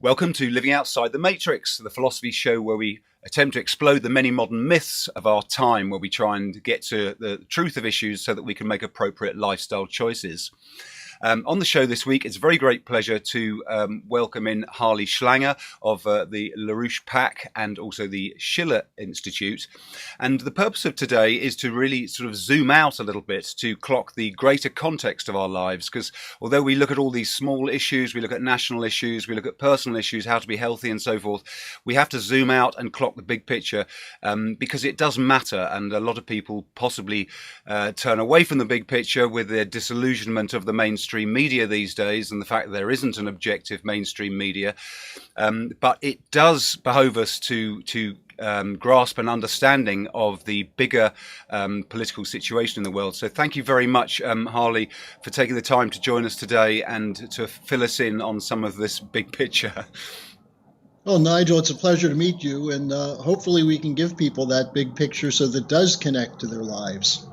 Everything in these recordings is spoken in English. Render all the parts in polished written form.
Welcome to Living Outside the Matrix, the philosophy show where we attempt to explode the many modern myths of our time, where we try and get to the truth of issues so that we can make appropriate lifestyle choices. On the show this week, it's a very great pleasure to welcome in Harley Schlanger of the LaRouche PAC and also the Schiller Institute. And the purpose of today is to really sort of zoom out a little bit to clock the greater context of our lives, because although we look at all these small issues, we look at national issues, we look at personal issues, how to be healthy and so forth, we have to zoom out and clock the big picture because it does matter. And a lot of people possibly turn away from the big picture with their disillusionment of the mainstream media these days and the fact that there isn't an objective mainstream media. But it does behove us to grasp an understanding of the bigger political situation in the world. So thank you very much, Harley, for taking the time to join us today and to fill us in on some of this big picture. Well, Nigel, it's a pleasure to meet you, and hopefully we can give people that big picture so that it does connect to their lives.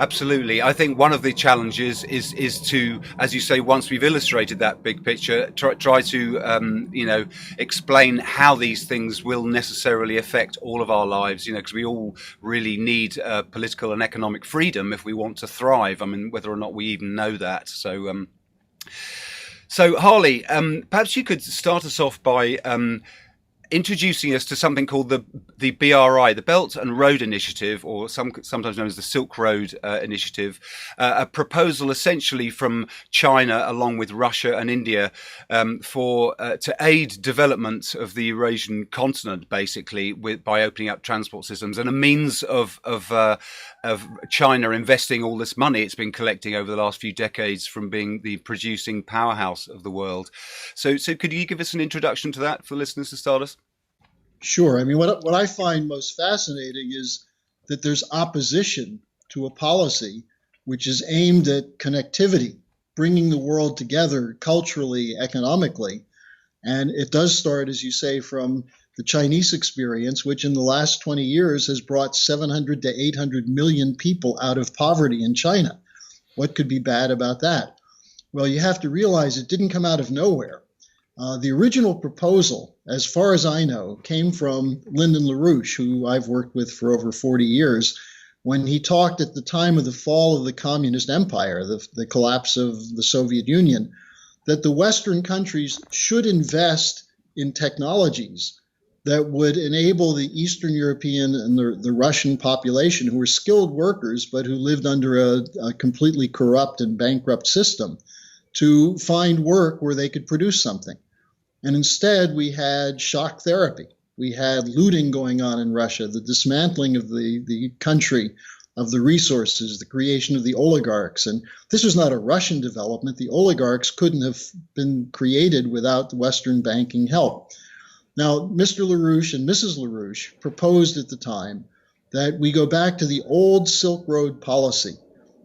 Absolutely. I think one of the challenges is to, as you say, once we've illustrated that big picture, try to, explain how these things will necessarily affect all of our lives, because we all really need political and economic freedom if we want to thrive. I mean, whether or not we even know that. So Harley, perhaps you could start us off by introducing us to something called the BRI, the Belt and Road Initiative, or sometimes known as the Silk Road Initiative, a proposal essentially from China along with Russia and India to aid development of the Eurasian continent, basically by opening up transport systems, and a means of China investing all this money it's been collecting over the last few decades from being the producing powerhouse of the world. So could you give us an introduction to that for listeners to start us? Sure. I mean, what I find most fascinating is that there's opposition to a policy which is aimed at connectivity, bringing the world together culturally, economically. And it does start, as you say, from the Chinese experience, which in the last 20 years has brought 700 to 800 million people out of poverty in China. What could be bad about that? Well, you have to realize it didn't come out of nowhere. The original proposal, as far as I know, came from Lyndon LaRouche, who I've worked with for over 40 years, when he talked at the time of the fall of the communist empire, the collapse of the Soviet Union, that the Western countries should invest in technologies that would enable the Eastern European and the Russian population, who were skilled workers but who lived under a completely corrupt and bankrupt system, to find work where they could produce something. And instead, we had shock therapy. We had looting going on in Russia, the dismantling of the country, of the resources, the creation of the oligarchs. And this was not a Russian development. The oligarchs couldn't have been created without the Western banking help. Now, Mr. LaRouche and Mrs. LaRouche proposed at the time that we go back to the old Silk Road policy,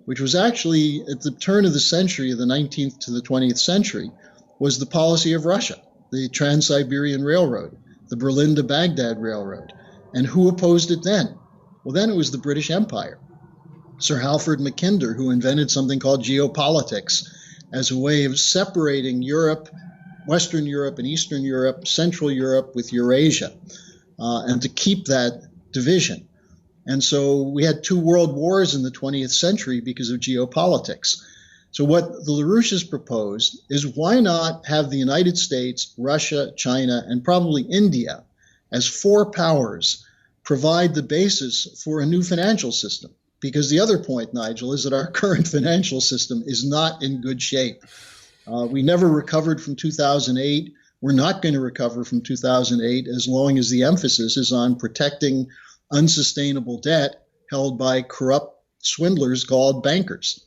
which was actually at the turn of the century, of the 19th to the 20th century, was the policy of Russia, the Trans-Siberian Railroad, the Berlin to Baghdad Railroad. And who opposed it then? Well, then it was the British Empire. Sir Halford Mackinder, who invented something called geopolitics as a way of separating Europe, Western Europe and Eastern Europe, Central Europe with Eurasia, and to keep that division. And so we had two world wars in the 20th century because of geopolitics. So what the LaRouches proposed is, why not have the United States, Russia, China, and probably India as four powers provide the basis for a new financial system? Because the other point, Nigel, is that our current financial system is not in good shape. We never recovered from 2008. We're not going to recover from 2008 as long as the emphasis is on protecting unsustainable debt held by corrupt swindlers called bankers.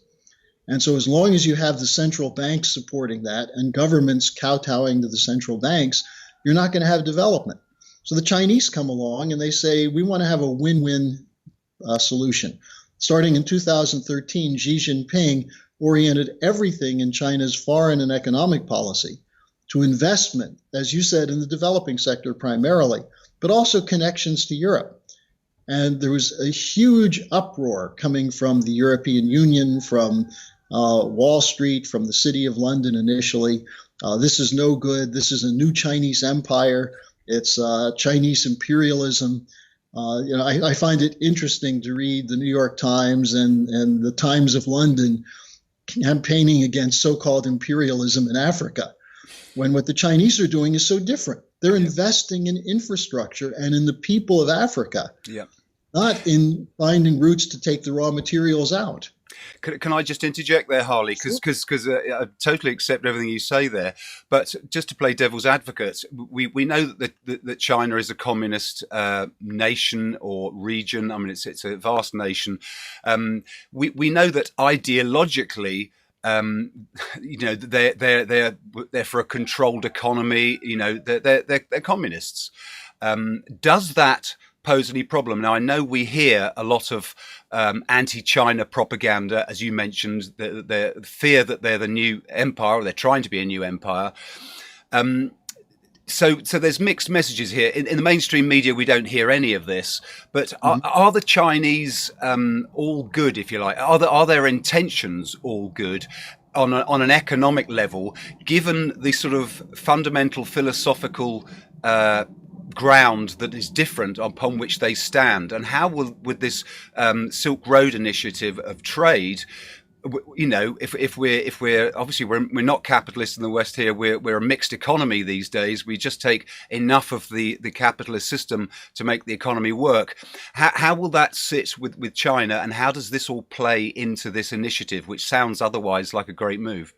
And so as long as you have the central banks supporting that and governments kowtowing to the central banks, you're not going to have development. So the Chinese come along and they say, we want to have a win-win solution. Starting in 2013, Xi Jinping oriented everything in China's foreign and economic policy to investment, as you said, in the developing sector primarily, but also connections to Europe. And there was a huge uproar coming from the European Union, from Wall Street, from the City of London initially, This is no good. This is a new Chinese empire. It's Chinese imperialism. I find it interesting to read the New York Times and the Times of London campaigning against so-called imperialism in Africa, when what the Chinese are doing is so different. They're investing in infrastructure and in the people of Africa, not in finding routes to take the raw materials out. Can I just interject there, Harley? Because I totally accept everything you say there. But just to play devil's advocate, we know that China is a communist nation or region. I mean, it's a vast nation. We know that ideologically, they're for a controlled economy. They're communists. Does that pose any problem? Now, I know we hear a lot of anti-China propaganda, as you mentioned, the fear that they're the new empire, or they're trying to be a new empire. So there's mixed messages here. In the mainstream media, we don't hear any of this. But are the Chinese all good, if you like? Are their intentions all good on an economic level, given the sort of fundamental philosophical ground that is different upon which they stand? And how will, with this Silk Road initiative of trade, if we're obviously we're not capitalists in the West here, we're a mixed economy these days. We just take enough of the capitalist system to make the economy work. How will that sit with China, and how does this all play into this initiative, which sounds otherwise like a great move?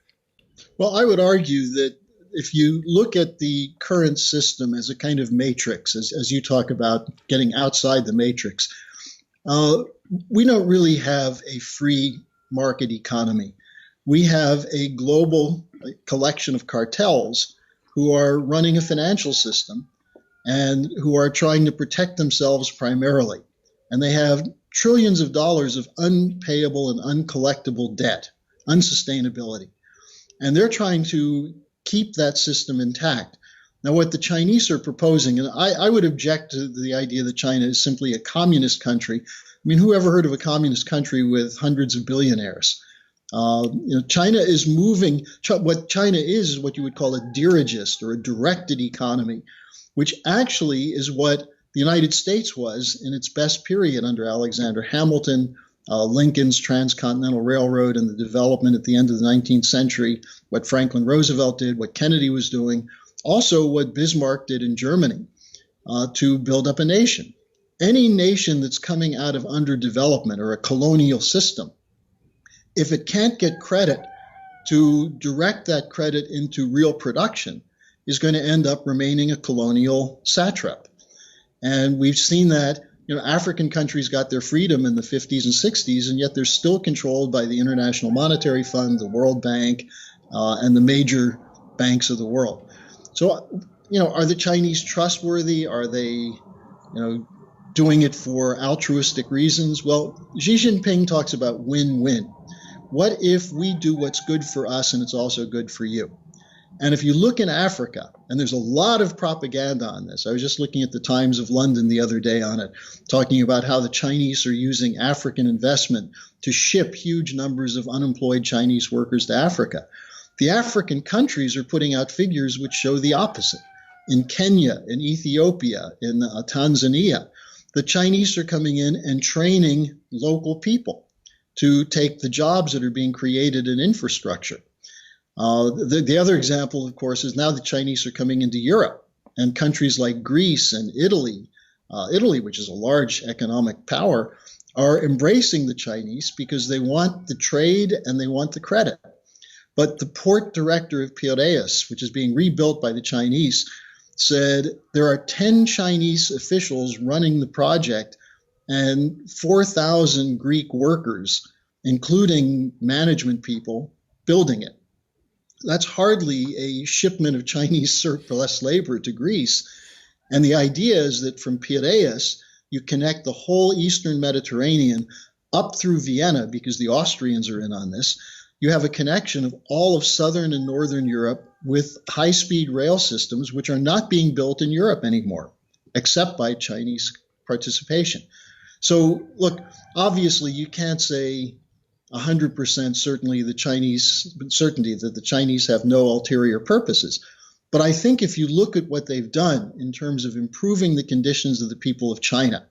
Well, I would argue that if you look at the current system as a kind of matrix, as you talk about getting outside the matrix, we don't really have a free market economy. We have a global collection of cartels who are running a financial system and who are trying to protect themselves primarily. And they have trillions of dollars of unpayable and uncollectible debt, unsustainability. And they're trying to keep that system intact. Now, what the Chinese are proposing, and I would object to the idea that China is simply a communist country. I mean, who ever heard of a communist country with hundreds of billionaires? China is moving. What China is what you would call a dirigist or a directed economy, which actually is what the United States was in its best period under Alexander Hamilton, Lincoln's Transcontinental Railroad and the development at the end of the 19th century, what Franklin Roosevelt did, what Kennedy was doing, also what Bismarck did in Germany to build up a nation. Any nation that's coming out of underdevelopment or a colonial system, if it can't get credit to direct that credit into real production, is going to end up remaining a colonial satrap. And we've seen that. African countries got their freedom in the 50s and 60s, and yet they're still controlled by the International Monetary Fund, the World Bank, and the major banks of the world. So, are the Chinese trustworthy? Are they, doing it for altruistic reasons? Well, Xi Jinping talks about win-win. What if we do what's good for us and it's also good for you? And if you look in Africa, and there's a lot of propaganda on this. I was just looking at the Times of London the other day on it, talking about how the Chinese are using African investment to ship huge numbers of unemployed Chinese workers to Africa. The African countries are putting out figures which show the opposite. In Kenya, in Ethiopia, in Tanzania, the Chinese are coming in and training local people to take the jobs that are being created in infrastructure. The other example, of course, is now the Chinese are coming into Europe, and countries like Greece and Italy, which is a large economic power, are embracing the Chinese because they want the trade and they want the credit. But the port director of Piraeus, which is being rebuilt by the Chinese, said there are 10 Chinese officials running the project and 4,000 Greek workers, including management people, building it. That's hardly a shipment of Chinese surplus labor to Greece. And the idea is that from Piraeus, you connect the whole Eastern Mediterranean up through Vienna, because the Austrians are in on this. You have a connection of all of Southern and Northern Europe with high-speed rail systems, which are not being built in Europe anymore, except by Chinese participation. So, look, obviously you can't say 100% certainty that the Chinese have no ulterior purposes. But I think if you look at what they've done in terms of improving the conditions of the people of China,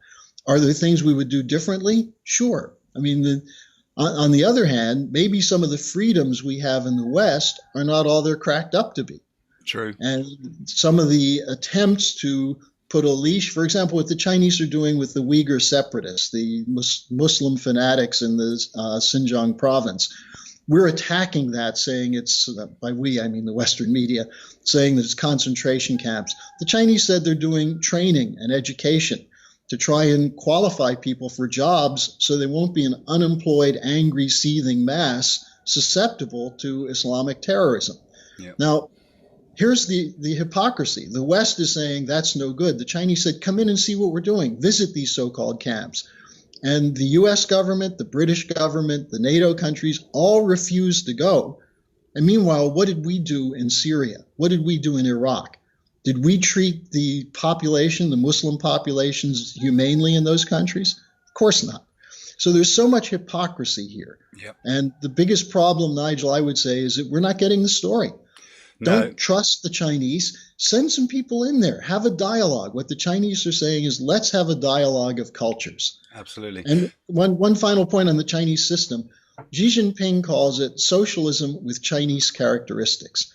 are there things we would do differently? Sure. I mean, on the other hand, maybe some of the freedoms we have in the West are not all they're cracked up to be. True. And some of the attempts to put a leash, for example, what the Chinese are doing with the Uyghur separatists, the Muslim fanatics in the Xinjiang province, we're attacking that, saying it's, by we, I mean the Western media, saying that it's concentration camps. The Chinese said they're doing training and education to try and qualify people for jobs so they won't be an unemployed, angry, seething mass susceptible to Islamic terrorism. Yep. Now, here's the hypocrisy. The West is saying that's no good. The Chinese said, come in and see what we're doing. Visit these so-called camps. And the U.S. government, the British government, the NATO countries all refused to go. And meanwhile, what did we do in Syria? What did we do in Iraq? Did we treat the population, the Muslim populations, humanely in those countries? Of course not. So there's so much hypocrisy here. Yep. And the biggest problem, Nigel, I would say, is that we're not getting the story. No. Don't trust the Chinese. Send some people in there. Have a dialogue. What the Chinese are saying is, let's have a dialogue of cultures. Absolutely. And one final point on the Chinese system. Xi Jinping calls it socialism with Chinese characteristics.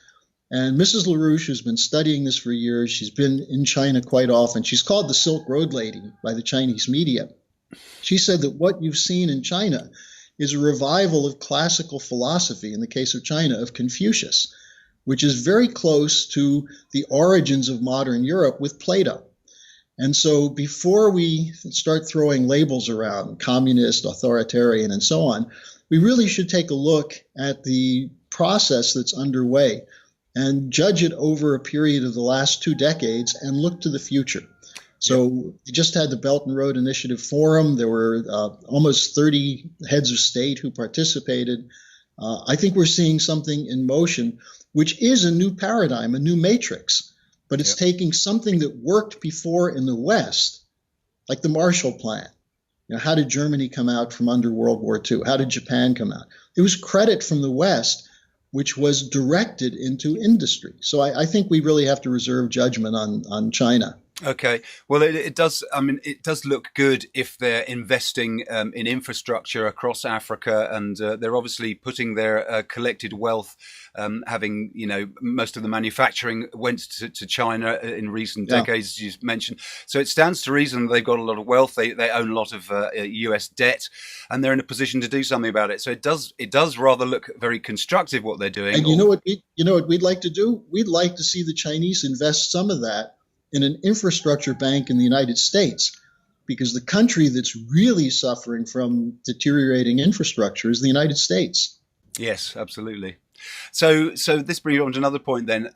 And Mrs. LaRouche has been studying this for years. She's been in China quite often. She's called the Silk Road Lady by the Chinese media. She said that what you've seen in China is a revival of classical philosophy, in the case of China, of Confucius, which is very close to the origins of modern Europe with Plato. And so before we start throwing labels around, communist, authoritarian, and so on, we really should take a look at the process that's underway and judge it over a period of the last 2 decades and look to the future. So we just had the Belt and Road Initiative Forum. There were almost 30 heads of state who participated. I think we're seeing something in motion, which is a new paradigm, a new matrix. But it's taking something that worked before in the West, like the Marshall Plan. You know, how did Germany come out from under World War II? How did Japan come out? It was credit from the West, which was directed into industry. So I think we really have to reserve judgment on China. Okay. Well, it does. I mean, it does look good if they're investing in infrastructure across Africa, and they're obviously putting their collected wealth, having, most of the manufacturing went to China in recent decades, as you mentioned. So it stands to reason they've got a lot of wealth. They own a lot of US debt, and they're in a position to do something about it. So it does rather look very constructive what they're doing. And you know what we'd like to do? We'd like to see the Chinese invest some of that in an infrastructure bank in the United States, because the country that's really suffering from deteriorating infrastructure is the United States. Yes, absolutely. So this brings on to another point then.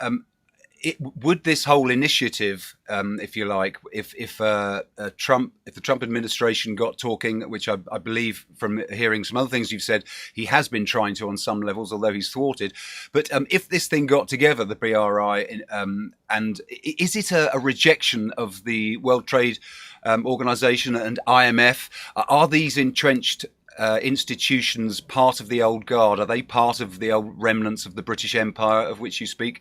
Would this whole initiative, if you like, if the Trump administration got talking, which I believe from hearing some other things you've said, he has been trying to on some levels, although he's thwarted. But if this thing got together, the BRI, and is it a rejection of the World Trade Organization and IMF? Are these entrenched institutions part of the old guard? Are they part of the old remnants of the British Empire of which you speak?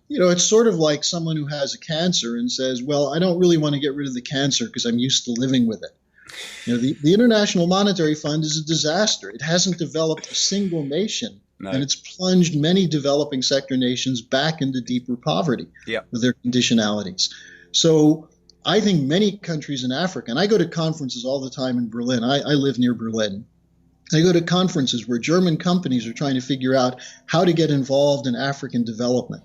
It's sort of like someone who has a cancer and says, well, I don't really want to get rid of the cancer because I'm used to living with it. The International Monetary Fund is a disaster. It hasn't developed a single nation, and it's plunged many developing sector nations back into deeper poverty with their conditionalities. So I think many countries in Africa, and I go to conferences all the time in Berlin. I live near Berlin. I go to conferences where German companies are trying to figure out how to get involved in African development.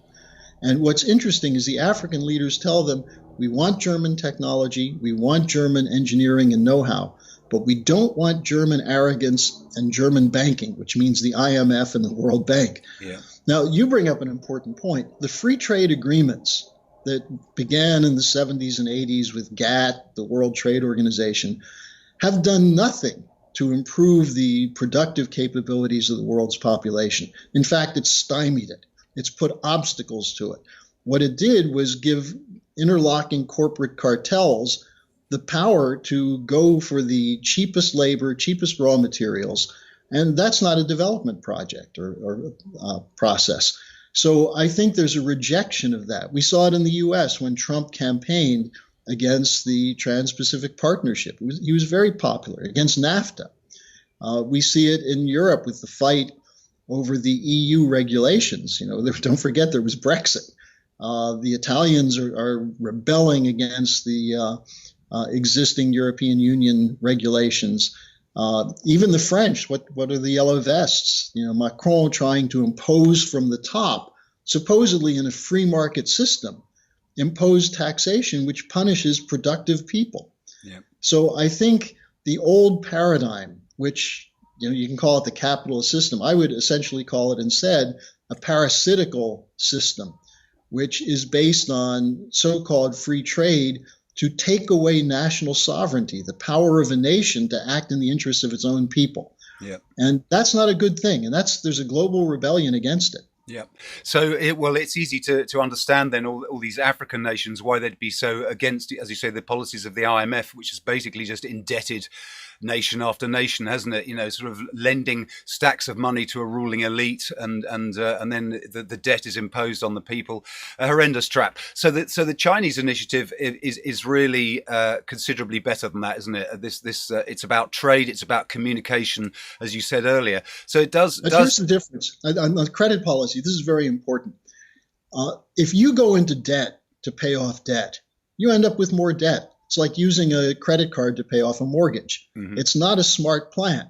And what's interesting is the African leaders tell them, we want German technology, we want German engineering and know-how, but we don't want German arrogance and German banking, which means the IMF and the World Bank. Yeah. Now, you bring up an important point. The free trade agreements that began in the 70s and 80s with GATT, the World Trade Organization, have done nothing to improve the productive capabilities of the world's population. In fact, it's stymied it. It's put obstacles to it. What it did was give interlocking corporate cartels the power to go for the cheapest labor, cheapest raw materials, And that's not a development project or process. So I think there's a rejection of that. We saw it in the US when Trump campaigned against the Trans-Pacific Partnership. He was very popular, against NAFTA. We see it in Europe with the fight over the EU regulations. Don't forget there was Brexit. The Italians are rebelling against the existing European Union regulations. Even the French, what are the yellow vests? Macron trying to impose from the top, supposedly in a free market system, impose taxation which punishes productive people. Yeah. So I think the old paradigm, which you can call it the capitalist system, I would essentially call it instead a parasitical system, which is based on so-called free trade to take away national sovereignty, the power of a nation to act in the interests of its own people. Yeah. And that's not a good thing. And there's a global rebellion against it. Yeah. So, it's easy to understand then all these African nations, why they'd be so against, as you say, the policies of the IMF, which is basically just indebted nation after nation, hasn't it? Sort of lending stacks of money to a ruling elite, and then the debt is imposed on the people. A horrendous trap. So the Chinese initiative is really considerably better than that, isn't it? It's about trade, it's about communication, as you said earlier. So it does. But here's the difference on credit policy. This is very important. If you go into debt to pay off debt, you end up with more debt. It's like using a credit card to pay off a mortgage. Mm-hmm. It's not a smart plan.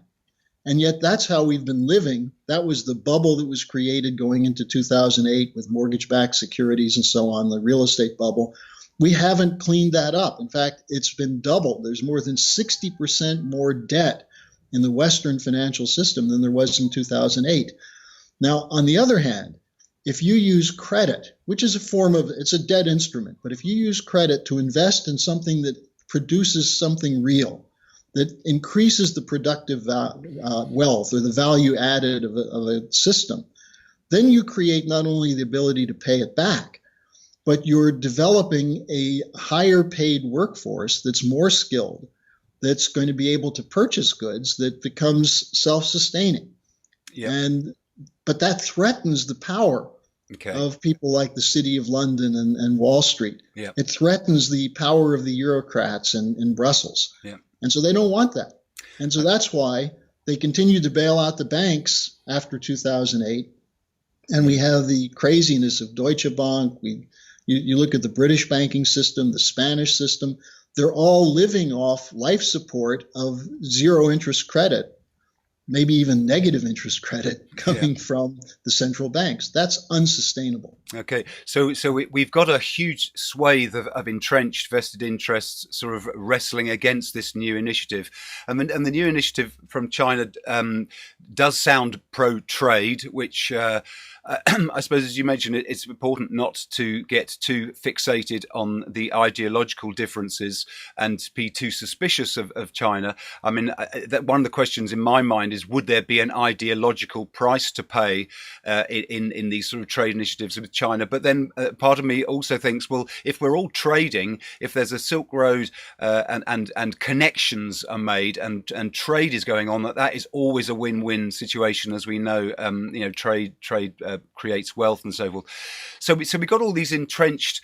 And yet that's how we've been living. That was the bubble that was created going into 2008 with mortgage-backed securities and so on, the real estate bubble. We haven't cleaned that up. In fact, it's been doubled. There's more than 60% more debt in the Western financial system than there was in 2008. Now, on the other hand, if you use credit, which is it's a debt instrument, but if you use credit to invest in something that produces something real, that increases the productive wealth or the value added of a system, then you create not only the ability to pay it back, but you're developing a higher paid workforce that's more skilled, that's going to be able to purchase goods, that becomes self-sustaining. Yeah. But that threatens the power of people like the City of London and Wall Street. Yeah. It threatens the power of the bureaucrats in Brussels. Yeah. And so they don't want that. And so that's why they continued to bail out the banks after 2008. And we have the craziness of Deutsche Bank. You look at the British banking system, the Spanish system. They're all living off life support of zero interest credit, maybe even negative interest credit coming from the central banks. That's unsustainable. Okay, so we've got a huge swathe of entrenched vested interests sort of wrestling against this new initiative. And the new initiative from China does sound pro-trade, which I suppose, as you mentioned, it's important not to get too fixated on the ideological differences and be too suspicious of China. I mean, that one of the questions in my mind is, would there be an ideological price to pay in these sort of trade initiatives with China? But then part of me also thinks, well, if we're all trading, if there's a Silk Road and connections are made and trade is going on, that is always a win-win situation, as we know. Trade creates wealth and so forth. So we got all these entrenched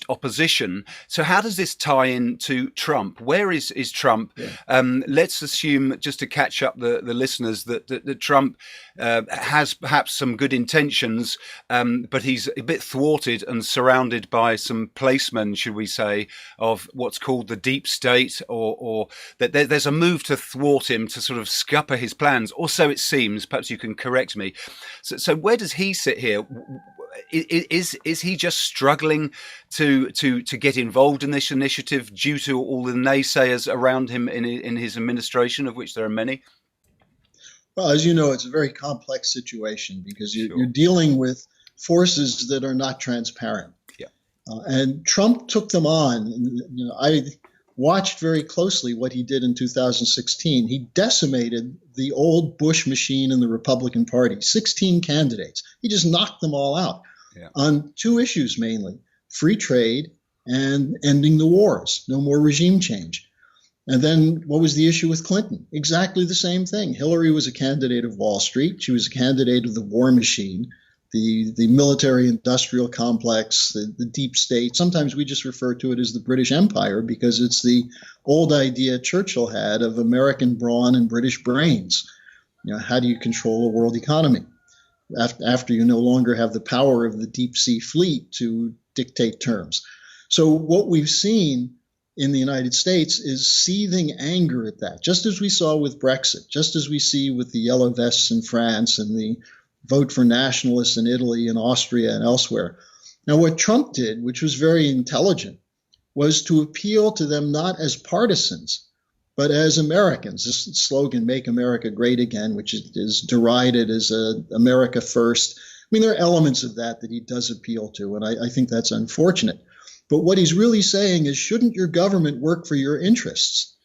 opposition. So how does this tie in to Trump? Where is Trump? Yeah. Let's assume, just to catch up the listeners, that Trump has perhaps some good intentions, but he's a bit thwarted and surrounded by some placemen, should we say, of what's called the deep state, or that there's a move to thwart him, to sort of scupper his plans, or so it seems. Perhaps you can correct me. So where does he sit here? Is he just struggling to get involved in this initiative due to all the naysayers around him in his administration, of which there are many? Well, as you know, it's a very complex situation because you're dealing with forces that are not transparent. Yeah. And Trump took them on. I watched very closely what he did in 2016. He decimated the old Bush machine in the Republican Party, 16 candidates. He just knocked them all out on two issues mainly, free trade and ending the wars, no more regime change. And then what was the issue with Clinton? Exactly the same thing. Hillary was a candidate of Wall Street. She was a candidate of the war machine, the military industrial complex, the deep state. Sometimes we just refer to it as the British Empire because it's the old idea Churchill had of American brawn and British brains. How do you control a world economy after you no longer have the power of the deep sea fleet to dictate terms? So what we've seen in the United States is seething anger at that, just as we saw with Brexit, just as we see with the yellow vests in France and the vote for nationalists in Italy and Austria and elsewhere. Now, what Trump did, which was very intelligent, was to appeal to them not as partisans, but as Americans. This slogan, "Make America Great Again," which is derided as America First. I mean, there are elements of that he does appeal to, and I think that's unfortunate. But what he's really saying is, shouldn't your government work for your interests?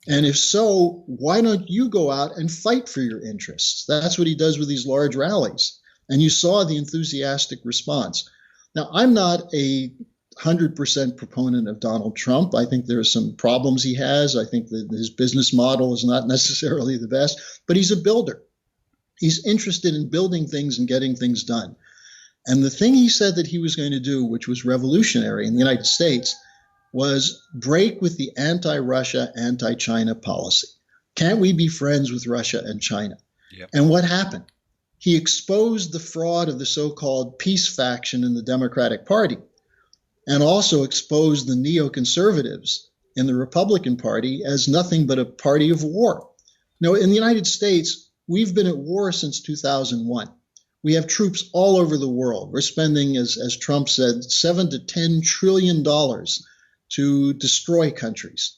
And if so, why don't you go out and fight for your interests? That's what he does with these large rallies. And you saw the enthusiastic response. Now, I'm not a 100% proponent of Donald Trump. I think there are some problems he has. I think that his business model is not necessarily the best, but he's a builder. He's interested in building things and getting things done. And the thing he said that he was going to do, which was revolutionary in the United States, was break with the anti-Russia, anti-China policy. Can't we be friends with Russia and China? Yep. And what happened? He exposed the fraud of the so-called peace faction in the Democratic Party, and also exposed the neoconservatives in the Republican Party as nothing but a party of war. Now, in the United States, we've been at war since 2001. We have troops all over the world. We're spending, as Trump said, $7 to $10 trillion to destroy countries,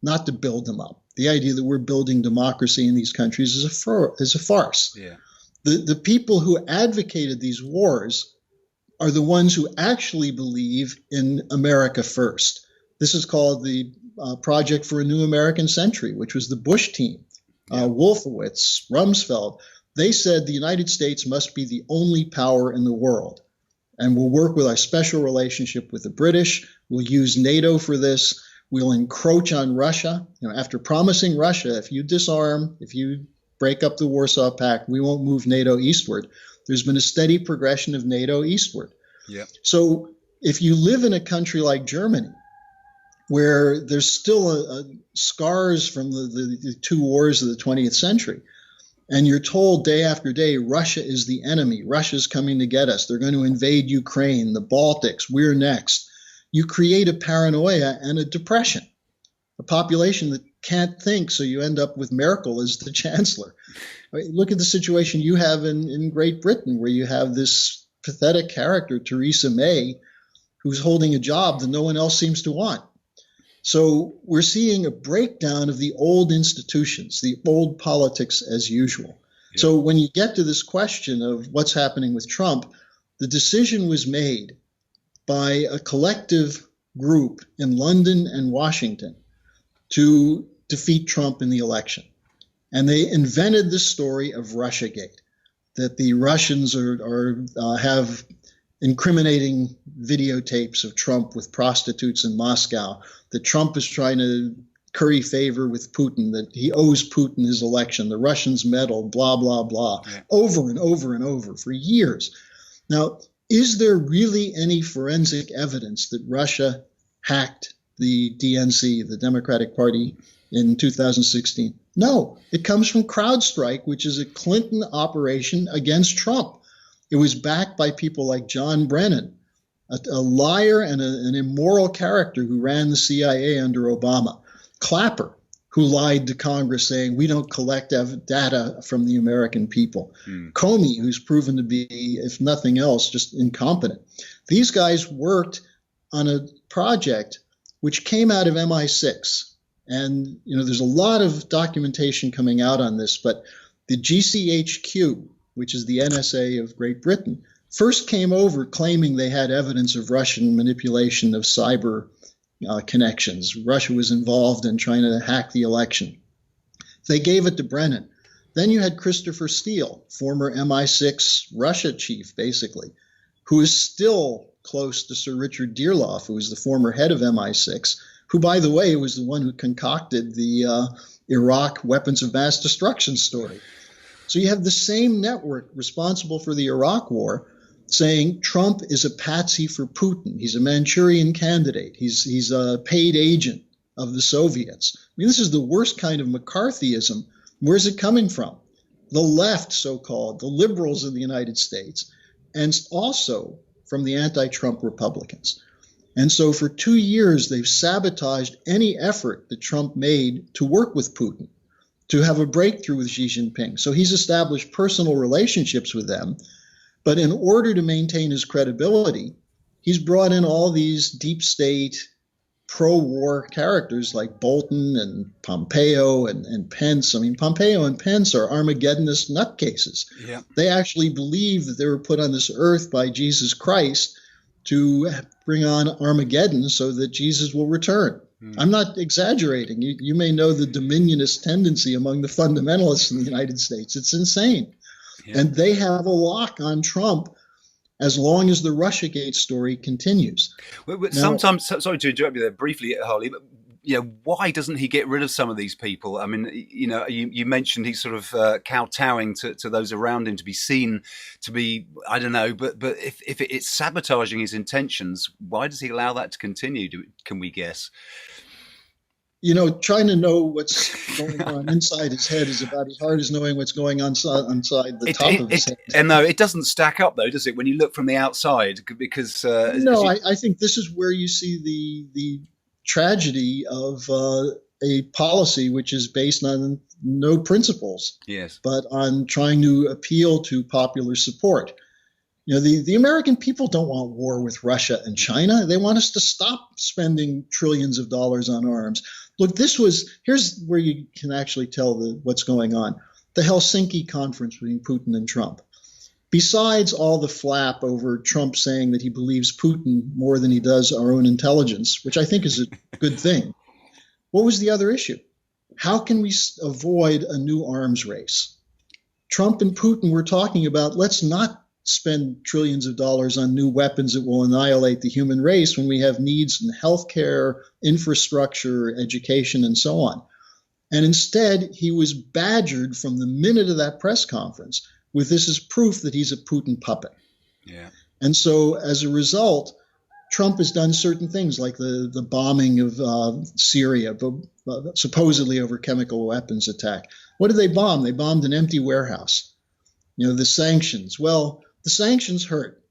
not to build them up. The idea that we're building democracy in these countries is a farce. Yeah. The people who advocated these wars are the ones who actually believe in America first. This is called the Project for a New American Century, which was the Bush team, Wolfowitz, Rumsfeld. They said the United States must be the only power in the world, and we'll work with our special relationship with the British. We'll use NATO for this. We'll encroach on Russia. After promising Russia, if you disarm, if you break up the Warsaw Pact, we won't move NATO eastward. There's been a steady progression of NATO eastward. Yeah. So if you live in a country like Germany, where there's still scars from the two wars of the 20th century, and you're told day after day, Russia is the enemy, Russia's coming to get us, they're going to invade Ukraine, the Baltics, we're next, you create a paranoia and a depression, a population that can't think, so you end up with Merkel as the chancellor. Look at the situation you have in Great Britain, where you have this pathetic character, Theresa May, who's holding a job that no one else seems to want. So we're seeing a breakdown of the old institutions, the old politics as usual. Yeah. So when you get to this question of what's happening with Trump, the decision was made by a collective group in London and Washington to defeat Trump in the election. And they invented the story of Russiagate, that the Russians have incriminating videotapes of Trump with prostitutes in Moscow, that Trump is trying to curry favor with Putin, that he owes Putin his election, the Russians meddled, blah, blah, blah, over and over and over for years. Now, is there really any forensic evidence that Russia hacked the DNC, the Democratic Party, in 2016? No, it comes from CrowdStrike, which is a Clinton operation against Trump. It was backed by people like John Brennan, a liar and an immoral character who ran the CIA under Obama. Clapper, who lied to Congress saying, we don't collect data from the American people. Comey, who's proven to be, if nothing else, just incompetent. These guys worked on a project which came out of MI6. And, there's a lot of documentation coming out on this, but the GCHQ, which is the NSA of Great Britain, first came over claiming they had evidence of Russian manipulation of cyber connections. Russia was involved in trying to hack the election. They gave it to Brennan. Then you had Christopher Steele, former MI6 Russia chief, basically, who is still close to Sir Richard Dearloffe, who was the former head of MI6, who, by the way, was the one who concocted the Iraq weapons of mass destruction story. So you have the same network responsible for the Iraq war saying Trump is a patsy for Putin. He's a Manchurian candidate. He's a paid agent of the Soviets. I mean, this is the worst kind of McCarthyism. Where's it coming from? The left, so-called, the liberals in the United States, and also from the anti-Trump Republicans. And so for 2 years, they've sabotaged any effort that Trump made to work with Putin, to have a breakthrough with Xi Jinping. So he's established personal relationships with them. But in order to maintain his credibility, he's brought in all these deep state, pro-war characters like Bolton and Pompeo and Pence. I mean, Pompeo and Pence are Armageddonist nutcases. Yeah. They actually believe that they were put on this earth by Jesus Christ to bring on Armageddon so that Jesus will return. I'm not exaggerating. You may know the dominionist tendency among the fundamentalists in the United States. It's insane. Yeah. And they have a lock on Trump as long as the Russiagate story continues. Now, sometimes, sorry to interrupt you there briefly, Harley, but why doesn't he get rid of some of these people? I mean, you mentioned he's sort of kowtowing to those around him to be seen to be, I don't know, but if it's sabotaging his intentions, why does he allow that to continue? Can we guess? Trying to know what's going on inside his head is about as hard as knowing what's going on inside the top of his head. And no, it doesn't stack up, though, does it, when you look from the outside? Because I think this is where you see the tragedy of a policy which is based on no principles, yes, but on trying to appeal to popular support. The American people don't want war with Russia and China. They want us to stop spending trillions of dollars on arms. Look, here's where you can actually tell what's going on. The Helsinki conference between Putin and Trump. Besides all the flap over Trump saying that he believes Putin more than he does our own intelligence, which I think is a good thing, what was the other issue? How can we avoid a new arms race? Trump and Putin were talking about, let's not spend trillions of dollars on new weapons that will annihilate the human race when we have needs in healthcare, infrastructure, education, and so on. And instead, he was badgered from the minute of that press conference with this as proof that he's a Putin puppet. Yeah. And so as a result, Trump has done certain things like the bombing of Syria, supposedly over chemical weapons attack. What did they bomb? They bombed an empty warehouse. The sanctions. Well, the sanctions hurt.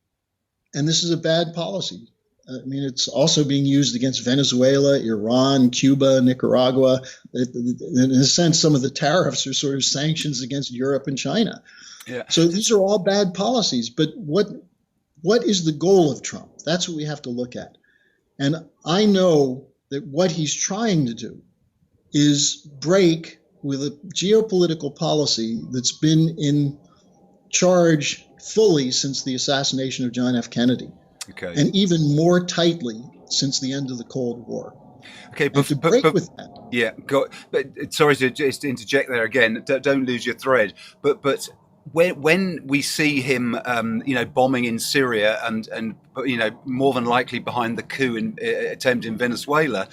And this is a bad policy. I mean, it's also being used against Venezuela, Iran, Cuba, Nicaragua. In a sense, some of the tariffs are sort of sanctions against Europe and China. Yeah. So these are all bad policies. But what is the goal of Trump? That's what we have to look at. And I know that what he's trying to do is break with a geopolitical policy that's been in charge fully since the assassination of John F. Kennedy, and even more tightly since the end of the Cold War. Okay, but with that. Yeah, but sorry to just interject there again. Don't lose your thread. But when we see him, bombing in Syria and more than likely behind the coup attempt in Venezuela,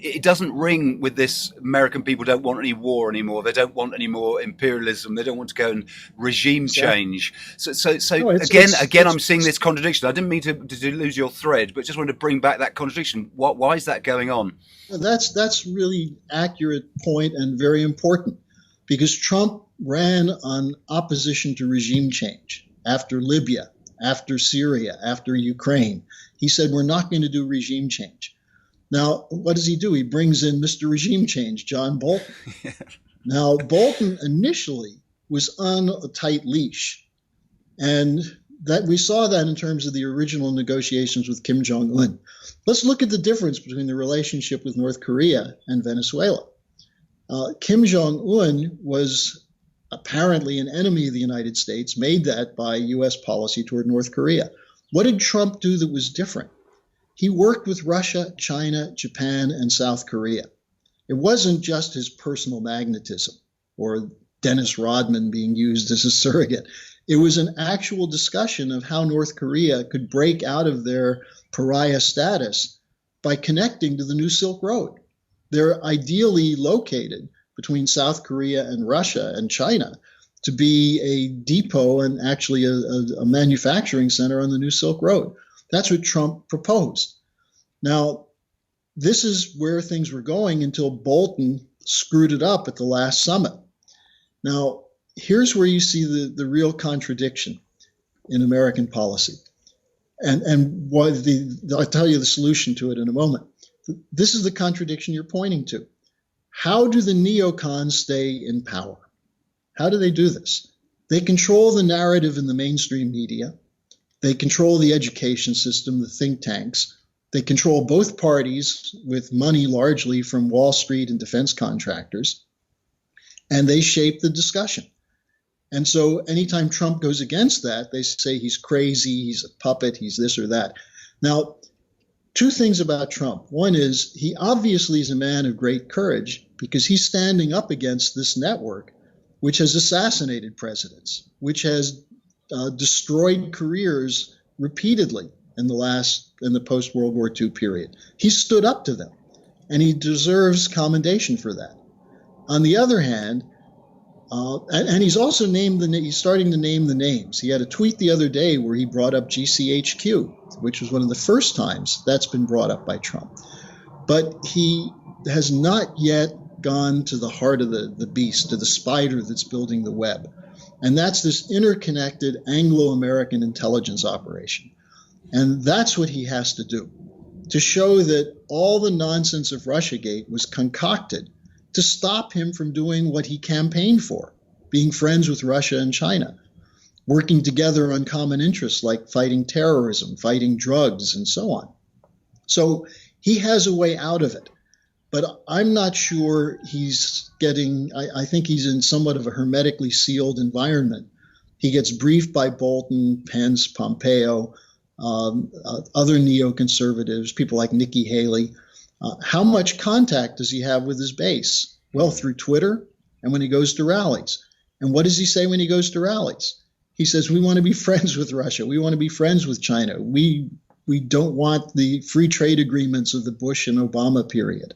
it doesn't ring with this American people don't want any war anymore. They don't want any more imperialism. They don't want to go and regime change. So again, I'm seeing this contradiction. I didn't mean to lose your thread, but just wanted to bring back that contradiction. Why is that going on? That's really accurate point and very important, because Trump ran on opposition to regime change after Libya, after Syria, after Ukraine. He said, we're not going to do regime change. Now, what does he do? He brings in Mr. Regime Change, John Bolton. Yeah. Now, Bolton initially was on a tight leash. And that we saw that in terms of the original negotiations with Kim Jong-un. Let's look at the difference between the relationship with North Korea and Venezuela. Kim Jong-un was apparently an enemy of the United States, made that by U.S. policy toward North Korea. What did Trump do that was different? He worked with Russia, China, Japan, and South Korea. It wasn't just his personal magnetism or Dennis Rodman being used as a surrogate. It was an actual discussion of how North Korea could break out of their pariah status by connecting to the new Silk Road. They're ideally located between South Korea and Russia and China to be a depot and actually a manufacturing center on the new Silk Road. That's what Trump proposed. Now, this is where things were going until Bolton screwed it up at the last summit. Now, here's where you see the real contradiction in American policy. And why I'll tell you the solution to it in a moment. This is the contradiction you're pointing to. How do the neocons stay in power? How do they do this? They control the narrative in the mainstream media. They control the education system, the think tanks. They control both parties with money largely from Wall Street and defense contractors. And they shape the discussion. And so anytime Trump goes against that, they say he's crazy, he's a puppet, he's this or that. Now, two things about Trump. One is he obviously is a man of great courage because he's standing up against this network, which has assassinated presidents, which has destroyed careers repeatedly in the post-World War II period. He stood up to them, and he deserves commendation for that. On the other hand, and he's also he's starting to name the names. He had a tweet the other day where he brought up GCHQ, which was one of the first times that's been brought up by Trump. But he has not yet gone to the heart of the beast, to the spider that's building the web. And that's this interconnected Anglo-American intelligence operation. And that's what he has to do, to show that all the nonsense of Russiagate was concocted to stop him from doing what he campaigned for, being friends with Russia and China, working together on common interests like fighting terrorism, fighting drugs, and so on. So he has a way out of it. But I'm not sure he's getting, I think he's in somewhat of a hermetically sealed environment. He gets briefed by Bolton, Pence, Pompeo, other neoconservatives, people like Nikki Haley. How much contact does he have with his base? Well, through Twitter and when he goes to rallies. And what does he say when he goes to rallies? He says, we want to be friends with Russia. We want to be friends with China. We don't want the free trade agreements of the Bush and Obama period.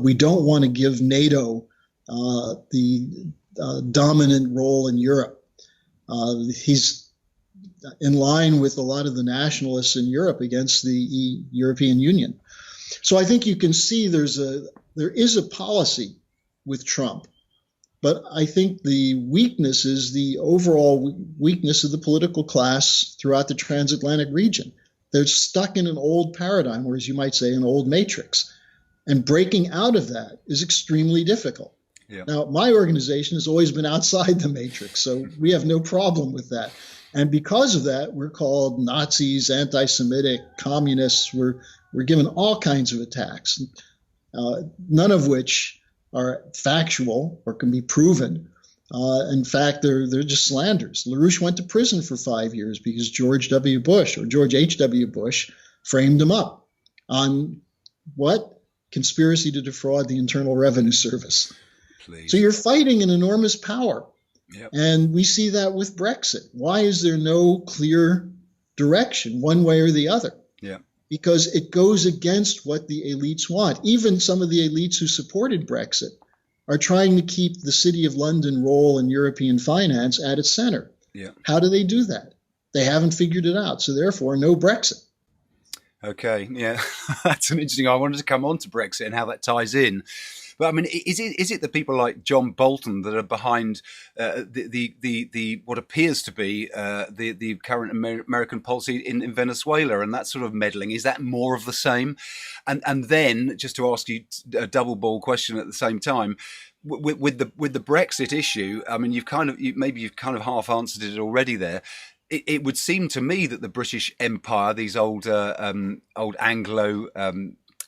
We don't want to give NATO the dominant role in Europe. He's in line with a lot of the nationalists in Europe against the European Union. So I think you can see there is a policy with Trump, but I think the weakness is the overall weakness of the political class throughout the transatlantic region. They're stuck in an old paradigm, or as you might say, an old matrix. And breaking out of that is extremely difficult. Yeah. Now, my organization has always been outside the matrix, so we have no problem with that. And because of that, we're called Nazis, anti-Semitic, communists. We're given all kinds of attacks, none of which are factual or can be proven. In fact, they're just slanders. LaRouche went to prison for 5 years because George H.W. Bush framed him up on what? Conspiracy to defraud the Internal Revenue Service. Please. So you're fighting an enormous power. Yep. And we see that with Brexit. Why is there no clear direction one way or the other? Yeah. Because it goes against what the elites want. Even some of the elites who supported Brexit are trying to keep the City of London role in European finance at its center. Yeah. How do they do that? They haven't figured it out. So therefore, no Brexit. Okay, yeah, that's an interesting. I wanted to come on to Brexit and how that ties in. But I mean, is it the people like John Bolton that are behind the what appears to be the current American policy in Venezuela and that sort of meddling? Is that more of the same? And then just to ask you a double ball question at the same time. With the Brexit issue, I mean, you've kind of half answered it already there. It would seem to me that the British Empire, these old Anglo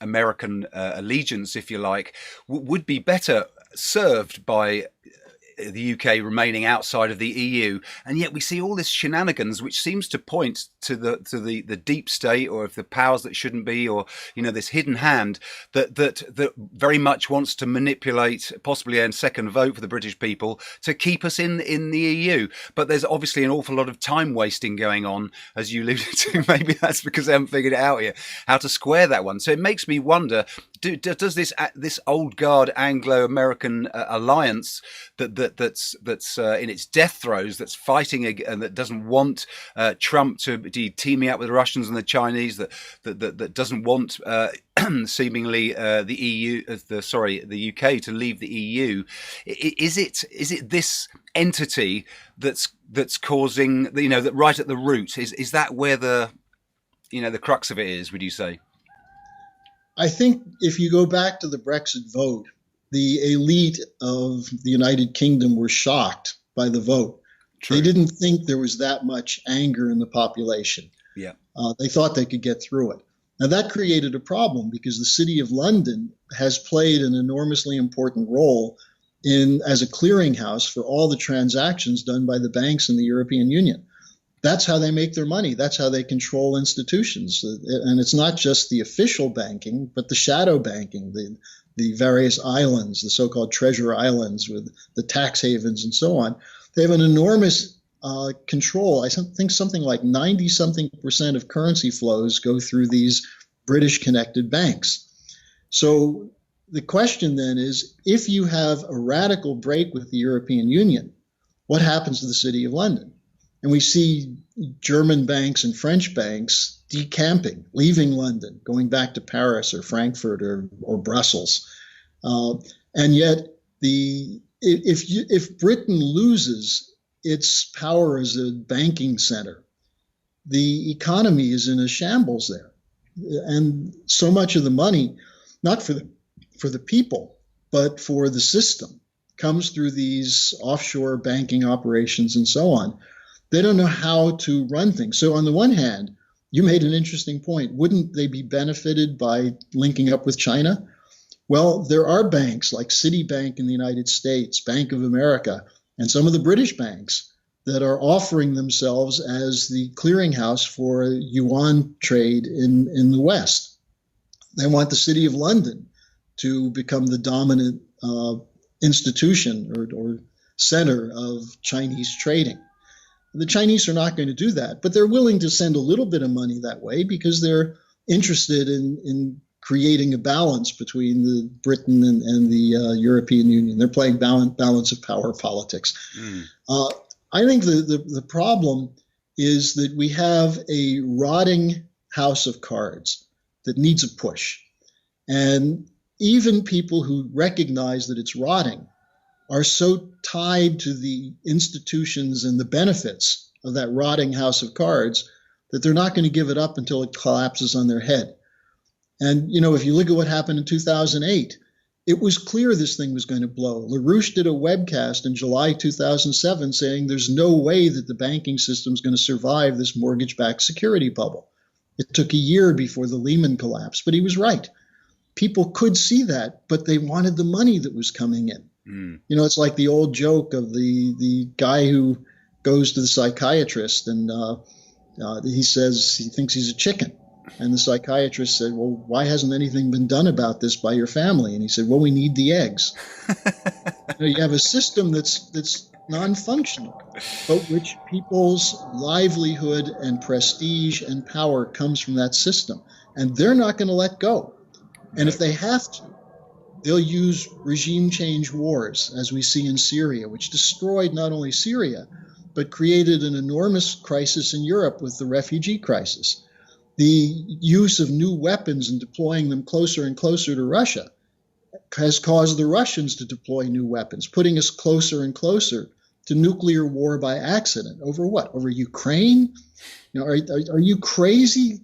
American allegiance, if you like, would be better served by the UK remaining outside of the EU, and yet we see all this shenanigans, which seems to point to the deep state, or if the powers that shouldn't be, or this hidden hand that very much wants to manipulate, possibly earn second vote for the British people to keep us in the EU. But there's obviously an awful lot of time wasting going on, as you alluded to. Maybe that's because they haven't figured it out yet how to square that one. So it makes me wonder: does this old guard Anglo-American alliance that's in its death throes, that's fighting and that doesn't want Trump to be teaming up with the Russians and the Chinese, that doesn't want seemingly the UK to leave the EU, is it this entity that's causing that right at the root? Is that where the crux of it is, would you say? I think if you go back to the Brexit vote, the elite of the United Kingdom were shocked by the vote. True. They didn't think there was that much anger in the population. Yeah, they thought they could get through it. Now that created a problem because the City of London has played an enormously important role as a clearinghouse for all the transactions done by the banks in the European Union. That's how they make their money. That's how they control institutions. And it's not just the official banking, but the shadow banking, the various islands, the so-called treasure islands with the tax havens and so on. They have an enormous control. I think something like 90-something% of currency flows go through these British connected banks. So the question then is, if you have a radical break with the European Union, what happens to the City of London? And we see German banks and French banks decamping, leaving London, going back to Paris or Frankfurt or Brussels. And yet, if Britain loses its power as a banking center, the economy is in a shambles there. And so much of the money, not for the people, but for the system, comes through these offshore banking operations and so on. They don't know how to run things. So on the one hand, you made an interesting point. Wouldn't they be benefited by linking up with China? Well, there are banks like Citibank in the United States, Bank of America, and some of the British banks that are offering themselves as the clearinghouse for yuan trade in the West. They want the City of London to become the dominant institution or center of Chinese trading. The Chinese are not going to do that, but they're willing to send a little bit of money that way because they're interested in creating a balance between the Britain and the European Union. They're playing balance of power politics. I think the problem is that we have a rotting house of cards that needs a push. And even people who recognize that it's rotting are so tied to the institutions and the benefits of that rotting house of cards that they're not going to give it up until it collapses on their head. And, if you look at what happened in 2008, it was clear this thing was going to blow. LaRouche did a webcast in July 2007 saying there's no way that the banking system is going to survive this mortgage-backed security bubble. It took a year before the Lehman collapse, but he was right. People could see that, but they wanted the money that was coming in. It's like the old joke of the guy who goes to the psychiatrist and he says he thinks he's a chicken. And the psychiatrist said, well, why hasn't anything been done about this by your family? And he said, well, we need the eggs. You have a system that's non-functional, but which people's livelihood and prestige and power comes from that system. And they're not going to let go. And if they have to, they'll use regime change wars, as we see in Syria, which destroyed not only Syria, but created an enormous crisis in Europe with the refugee crisis. The use of new weapons and deploying them closer and closer to Russia has caused the Russians to deploy new weapons, putting us closer and closer to nuclear war by accident. Over what? Over Ukraine? Are you crazy?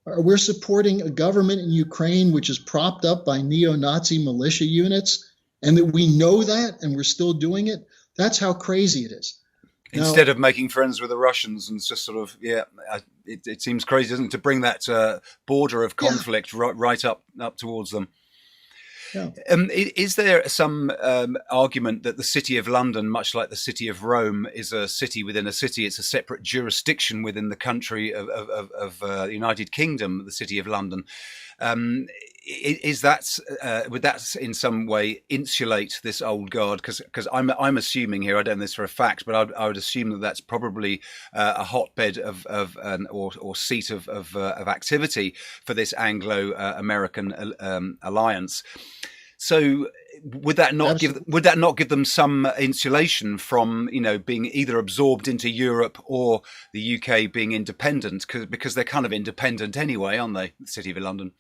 We're supporting a government in Ukraine which is propped up by neo-Nazi militia units, and that we know that, and we're still doing it. That's how crazy it is. Instead of making friends with the Russians and just sort of, it seems crazy, doesn't it, to bring that border of conflict right up towards them. Yeah. Is there some argument that the City of London, much like the City of Rome, is a city within a city? It's a separate jurisdiction within the country of the United Kingdom, the City of London. Um, is that would that in some way insulate this old guard? Because I'm assuming here, I don't know this for a fact, but I would assume that that's probably a hotbed or seat of activity for this Anglo-American alliance. So would that not give them some insulation from being either absorbed into Europe or the UK being independent, because they're kind of independent anyway, aren't they? The City of London.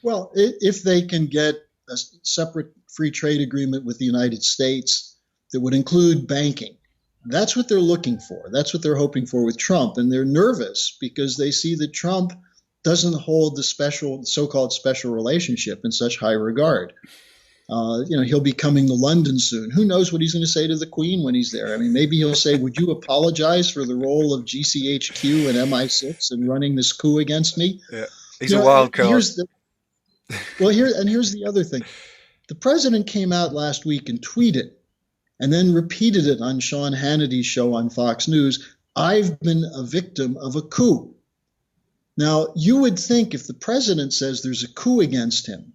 Well, if they can get a separate free trade agreement with the United States that would include banking, that's what they're looking for. That's what they're hoping for with Trump. And they're nervous because they see that Trump doesn't hold the so-called special relationship in such high regard. He'll be coming to London soon. Who knows what he's going to say to the Queen when he's there? I mean, maybe he'll say, would you apologize for the role of GCHQ and MI6 in running this coup against me? Yeah, he's a wild card. Here's the other thing. The president came out last week and tweeted, and then repeated it on Sean Hannity's show on Fox News, I've been a victim of a coup. Now, you would think if the president says there's a coup against him,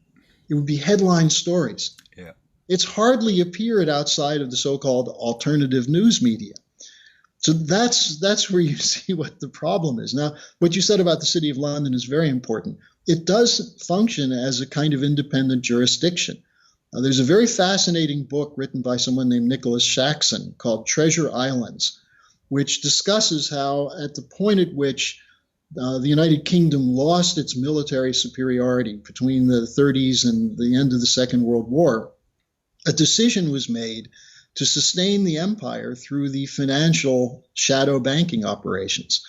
it would be headline stories. Yeah. It's hardly appeared outside of the so-called alternative news media. So that's where you see what the problem is. Now, what you said about the City of London is very important. It does function as a kind of independent jurisdiction. There's a very fascinating book written by someone named Nicholas Shaxson called Treasure Islands, which discusses how at the point at which the United Kingdom lost its military superiority between the 30s and the end of the Second World War, a decision was made to sustain the empire through the financial shadow banking operations.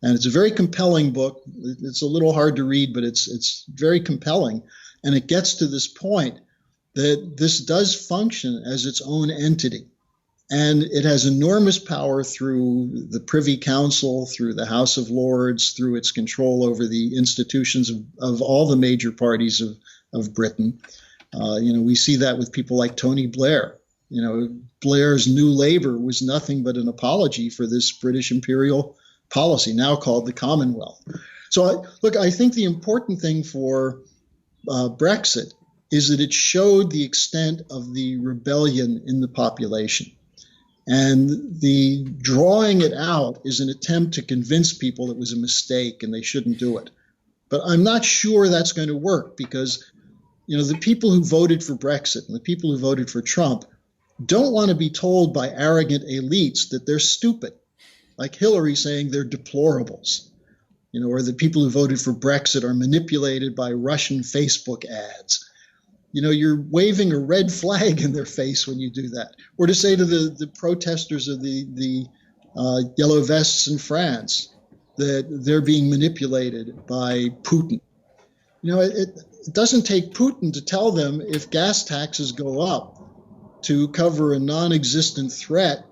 And it's a very compelling book. It's a little hard to read, but it's very compelling. And it gets to this point that this does function as its own entity. And it has enormous power through the Privy Council, through the House of Lords, through its control over the institutions of all the major parties of Britain. We see that with people like Tony Blair. Blair's New Labour was nothing but an apology for this British imperial policy, now called the Commonwealth. So, I think the important thing for Brexit is that it showed the extent of the rebellion in the population. And the drawing it out is an attempt to convince people it was a mistake and they shouldn't do it. But I'm not sure that's going to work because, the people who voted for Brexit and the people who voted for Trump don't want to be told by arrogant elites that they're stupid, like Hillary saying they're deplorables, or the people who voted for Brexit are manipulated by Russian Facebook ads. You're waving a red flag in their face when you do that. Or to say to the protesters of the yellow vests in France that they're being manipulated by Putin. It doesn't take Putin to tell them if gas taxes go up to cover a non-existent threat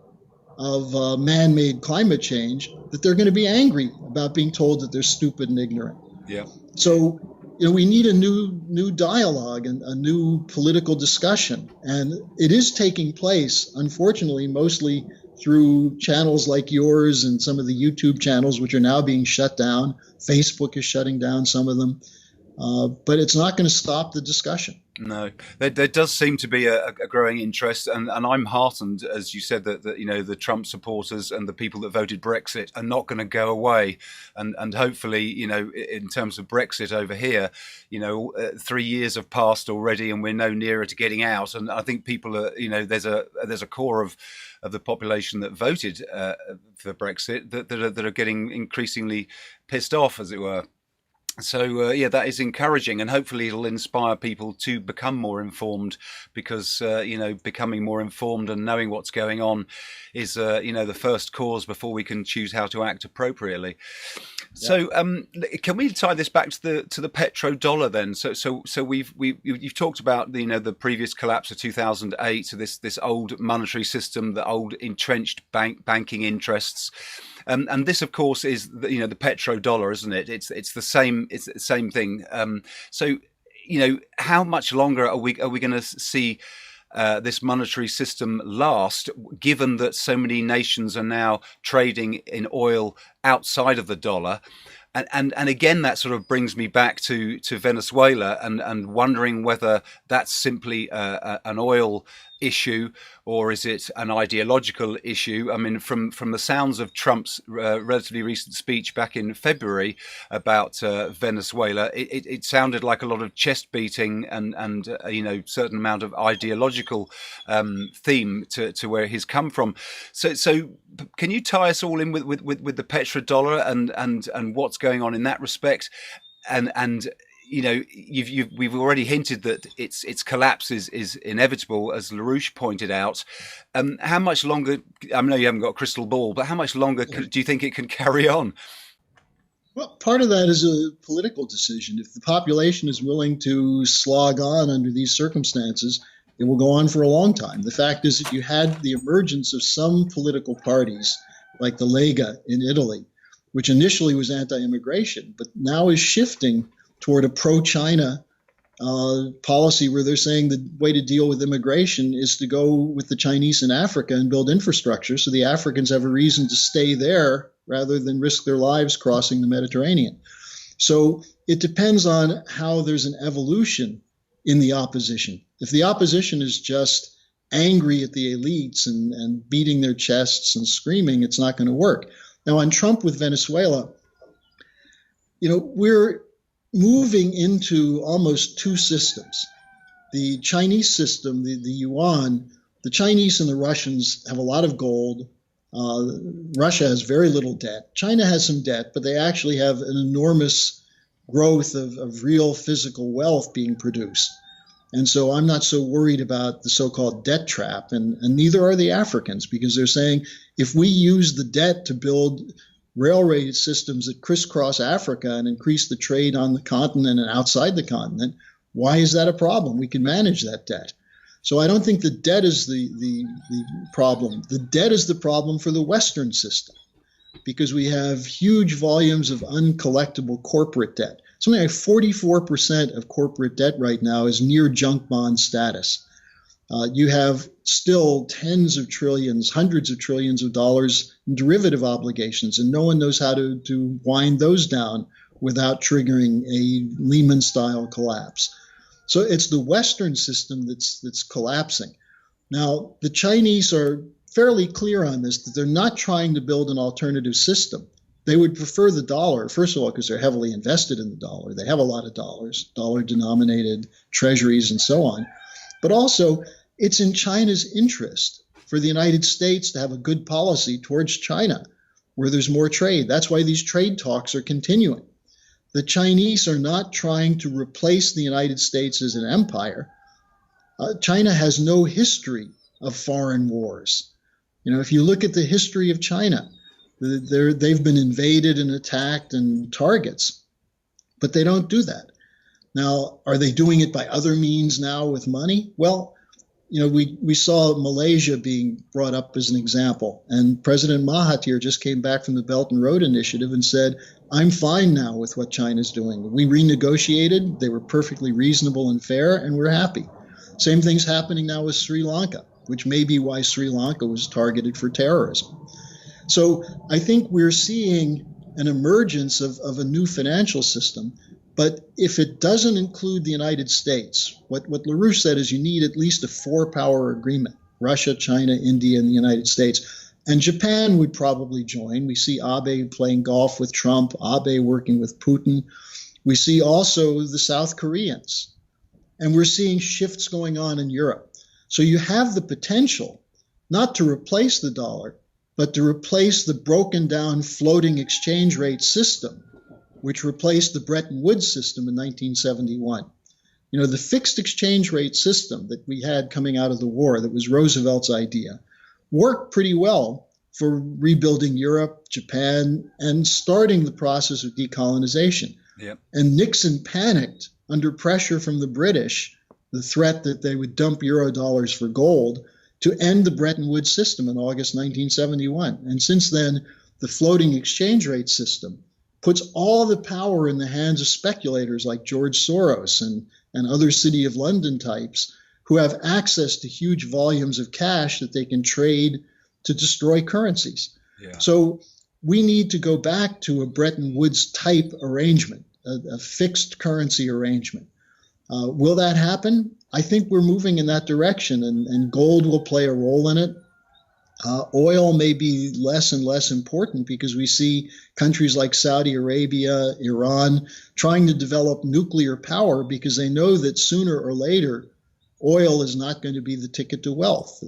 of man-made climate change, that they're going to be angry about being told that they're stupid and ignorant. Yeah. So, we need a new dialogue and a new political discussion. And it is taking place, unfortunately, mostly through channels like yours and some of the YouTube channels, which are now being shut down. Facebook is shutting down some of them. But it's not going to stop the discussion. No, there does seem to be a growing interest, and I'm heartened, as you said, that the Trump supporters and the people that voted Brexit are not going to go away, and hopefully, in terms of Brexit over here, 3 years have passed already, and we're no nearer to getting out. And I think people are, there's a core of the population that voted for Brexit that are getting increasingly pissed off, as it were. So, that is encouraging, and hopefully it'll inspire people to become more informed, because, becoming more informed and knowing what's going on is, the first cause before we can choose how to act appropriately. Yeah. So, can we tie this back to the petrodollar then? So you've talked about the previous collapse of 2008, so this old monetary system, the old entrenched banking interests. And this, of course, is the petrodollar, isn't it? It's the same thing. So how much longer are we going to see this monetary system last, given that so many nations are now trading in oil outside of the dollar? And again, that sort of brings me back to Venezuela and wondering whether that's simply an oil issue or is it an ideological issue. I mean, from the sounds of Trump's relatively recent speech back in February about Venezuela, it sounded like a lot of chest beating and certain amount of ideological theme to where he's come from. So can you tie us all in with the petrodollar and what's going on in that respect? And we've already hinted that its collapse is inevitable, as LaRouche pointed out. How much longer? I know you haven't got a crystal ball, but how much longer do you think it can carry on? Well, part of that is a political decision. If the population is willing to slog on under these circumstances, it will go on for a long time. The fact is that you had the emergence of some political parties, like the Lega in Italy, which initially was anti-immigration, but now is shifting toward a pro-China policy where they're saying the way to deal with immigration is to go with the Chinese in Africa and build infrastructure so the Africans have a reason to stay there rather than risk their lives crossing the Mediterranean. So it depends on how there's an evolution in the opposition. If the opposition is just angry at the elites and beating their chests and screaming, it's not going to work. Now, on Trump with Venezuela, we're moving into almost two systems. The Chinese system, the yuan, the Chinese and the Russians have a lot of gold. Russia has very little debt. China has some debt, but they actually have an enormous growth of real physical wealth being produced. And so I'm not so worried about the so-called debt trap, and neither are the Africans, because they're saying if we use the debt to build railway systems that crisscross Africa and increase the trade on the continent and outside the continent, why is that a problem? We can manage that debt. So I don't think the debt is the problem. The debt is the problem for the Western system, because we have huge volumes of uncollectible corporate debt. Something like 44% of corporate debt right now is near junk bond status. You have still tens of trillions, hundreds of trillions of dollars in derivative obligations, and no one knows how to wind those down without triggering a Lehman-style collapse. So it's the Western system that's collapsing. Now, the Chinese are fairly clear on this, that they're not trying to build an alternative system. They would prefer the dollar, first of all, because they're heavily invested in the dollar. They have a lot of dollars, dollar-denominated treasuries and so on. But also, it's in China's interest for the United States to have a good policy towards China, where there's more trade. That's why these trade talks are continuing. The Chinese are not trying to replace the United States as an empire. China has no history of foreign wars. If you look at the history of China, they've been invaded and attacked and targets, but they don't do that. Now, are they doing it by other means now with money? Well, we saw Malaysia being brought up as an example, and President Mahathir just came back from the Belt and Road Initiative and said, I'm fine now with what China's doing. We renegotiated, they were perfectly reasonable and fair, and we're happy. Same thing's happening now with Sri Lanka, which may be why Sri Lanka was targeted for terrorism. So I think we're seeing an emergence of a new financial system. But if it doesn't include the United States, what LaRouche said is you need at least a 4-power agreement, Russia, China, India, and the United States. And Japan would probably join. We see Abe playing golf with Trump, Abe working with Putin. We see also the South Koreans. And we're seeing shifts going on in Europe. So you have the potential not to replace the dollar, but to replace the broken down floating exchange rate system, which replaced the Bretton Woods system in 1971. The fixed exchange rate system that we had coming out of the war, that was Roosevelt's idea, worked pretty well for rebuilding Europe, Japan, and starting the process of decolonization. Yep. And Nixon panicked under pressure from the British, the threat that they would dump Eurodollars for gold, to end the Bretton Woods system in August 1971. And since then, the floating exchange rate system puts all the power in the hands of speculators like George Soros and other City of London types who have access to huge volumes of cash that they can trade to destroy currencies. Yeah. So we need to go back to a Bretton Woods type arrangement, a fixed currency arrangement. Will that happen? I think we're moving in that direction, and gold will play a role in it. Oil may be less and less important because we see countries like Saudi Arabia, Iran, trying to develop nuclear power because they know that sooner or later, oil is not going to be the ticket to wealth.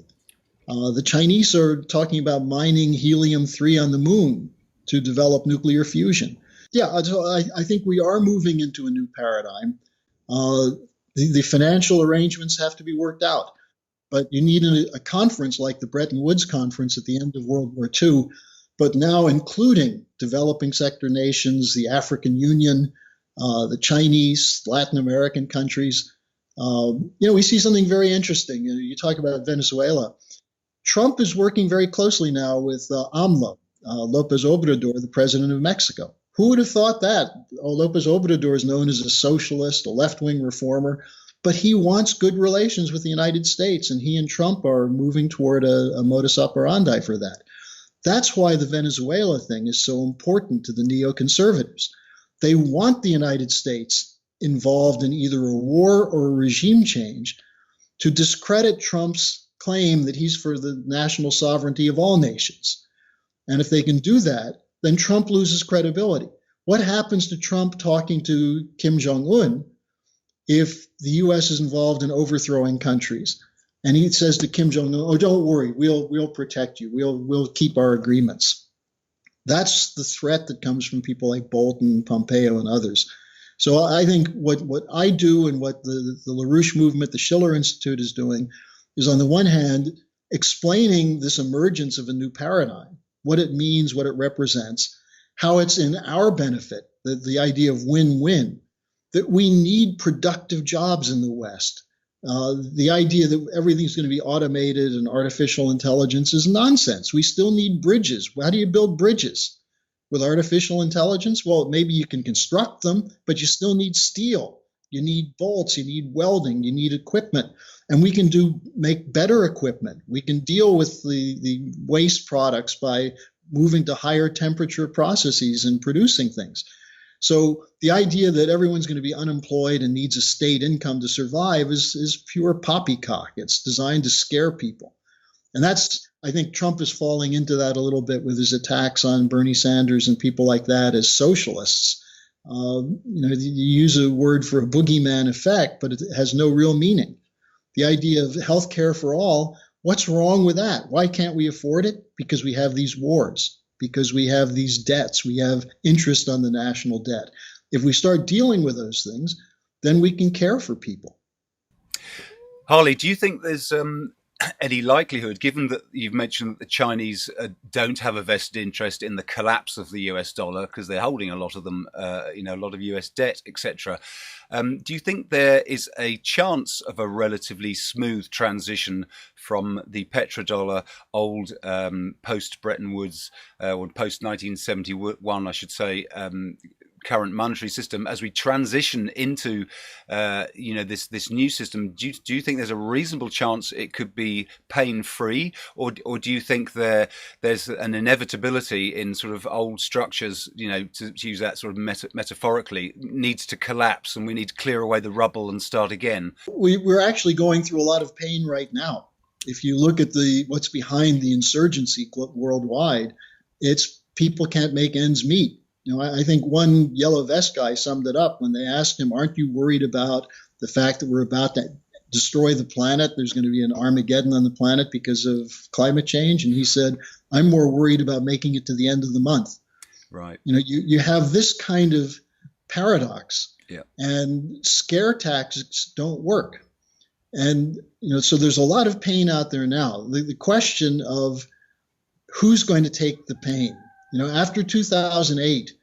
The Chinese are talking about mining helium-3 on the moon to develop nuclear fusion. Yeah, so I think we are moving into a new paradigm. The financial arrangements have to be worked out. But you need a conference like the Bretton Woods Conference at the end of World War II, but now including developing sector nations, the African Union, the Chinese, Latin American countries. We see something very interesting. You talk about Venezuela. Trump is working very closely now with AMLO, Lopez Obrador, the president of Mexico. Who would have thought that? Lopez Obrador is known as a socialist, a left-wing reformer. But he wants good relations with the United States, and he and Trump are moving toward a modus operandi for that. That's why the Venezuela thing is so important to the neoconservatives. They want the United States involved in either a war or a regime change to discredit Trump's claim that he's for the national sovereignty of all nations. And if they can do that, then Trump loses credibility. What happens to Trump talking to Kim Jong-un if the U.S. is involved in overthrowing countries? And he says to Kim Jong-un, "Oh, don't worry, we'll protect you. We'll keep our agreements." That's the threat that comes from people like Bolton, Pompeo, and others. So I think what I do and what the LaRouche movement, the Schiller Institute is doing is, on the one hand, explaining this emergence of a new paradigm, what it means, what it represents, how it's in our benefit, the idea of win-win, that we need productive jobs in the West. The idea that everything's going to be automated and artificial intelligence is nonsense. We still need bridges. How do you build bridges? With artificial intelligence? Well, maybe you can construct them, but you still need steel. You need bolts, you need welding, you need equipment. And we can make better equipment. We can deal with the waste products by moving to higher temperature processes and producing things. So the idea that everyone's going to be unemployed and needs a state income to survive is pure poppycock. It's designed to scare people. And I think Trump is falling into that a little bit with his attacks on Bernie Sanders and people like that as socialists. You use a word for a boogeyman effect, but it has no real meaning. The idea of health care for all, what's wrong with that? Why can't we afford it? Because we have these wars. Because we have these debts, we have interest on the national debt. If we start dealing with those things, then we can care for people. Harley, do you think there's any likelihood, given that you've mentioned that the Chinese don't have a vested interest in the collapse of the US dollar because they're holding a lot of them, a lot of US debt, etc. Do you think there is a chance of a relatively smooth transition from the petrodollar old post-Bretton Woods or post-1971, I should say, current monetary system as we transition into this new system? Do you think there's a reasonable chance it could be pain-free, or do you think there's an inevitability in sort of old structures, to use that sort of metaphorically, needs to collapse and we need to clear away the rubble and start again? We're actually going through a lot of pain right now. If you look at what's behind the insurgency worldwide, it's people can't make ends meet. I think one yellow vest guy summed it up when they asked him, "Aren't you worried about the fact that we're about to destroy the planet? There's going to be an Armageddon on the planet because of climate change." And he said, "I'm more worried about making it to the end of the month." Right. You have this kind of paradox. Yeah. And scare tactics don't work. And, so there's a lot of pain out there now. The question of who's going to take the pain. After 2008,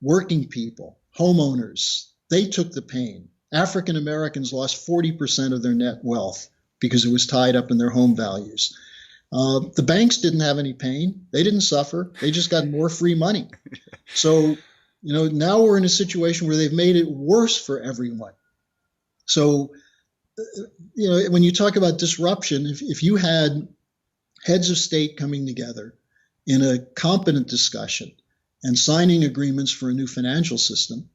working people, homeowners, they took the pain. African Americans lost 40% of their net wealth because it was tied up in their home values. The banks didn't have any pain. They didn't suffer. They just got more free money. So Now we're in a situation where they've made it worse for everyone. So, when you talk about disruption, if you had heads of state coming together in a competent discussion and signing agreements for a new financial system,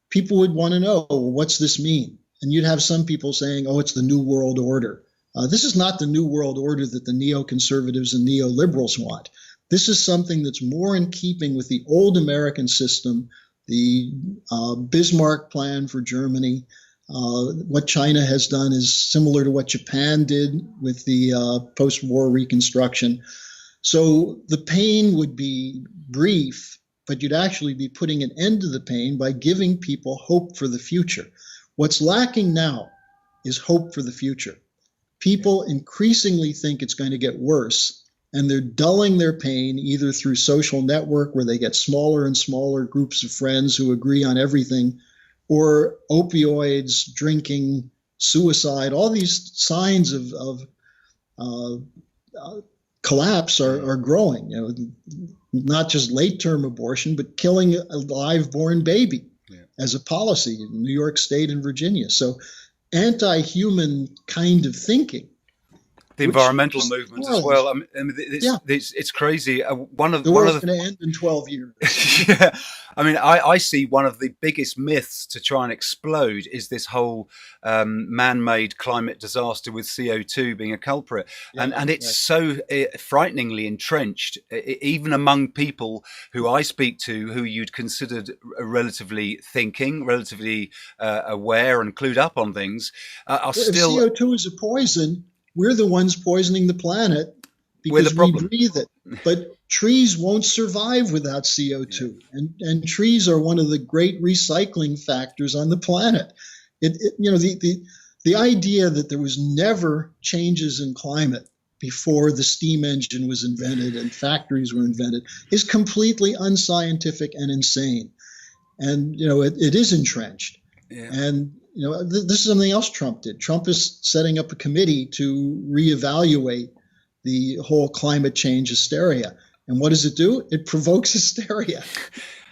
people would want to know, well, what's this mean? And you'd have some people saying, oh, it's the New World Order. This is not the New World Order that the neoconservatives and neoliberals want. This is something that's more in keeping with the old American system, the Bismarck plan for Germany. What China has done is similar to what Japan did with the post-war reconstruction. So the pain would be brief, but you'd actually be putting an end to the pain by giving people hope for the future. What's lacking now is hope for the future. People increasingly think it's going to get worse, and they're dulling their pain either through social network, where they get smaller and smaller groups of friends who agree on everything, or opioids, drinking, suicide. All these signs of collapse are growing. Not just late-term abortion, but killing a live-born baby as a policy in New York State and Virginia. So anti-human kind of thinking. The environmental movement as well. I mean, it's crazy. The world's going to end in 12 years. Yeah. I mean, I see one of the biggest myths to try and explode is this whole man-made climate disaster with CO2 being a culprit. And it's so frighteningly entrenched, even among people who I speak to, who you'd considered relatively thinking, relatively aware and clued up on things, are still... If CO2 is a poison, we're the ones poisoning the planet because we breathe it. But trees won't survive without CO2. And trees are one of the great recycling factors on the planet. The idea that there was never changes in climate before the steam engine was invented and factories were invented is completely unscientific and insane. And, it is entrenched. Yeah. And this is something else Trump did. Trump is setting up a committee to reevaluate the whole climate change hysteria. And what does it do? It provokes hysteria.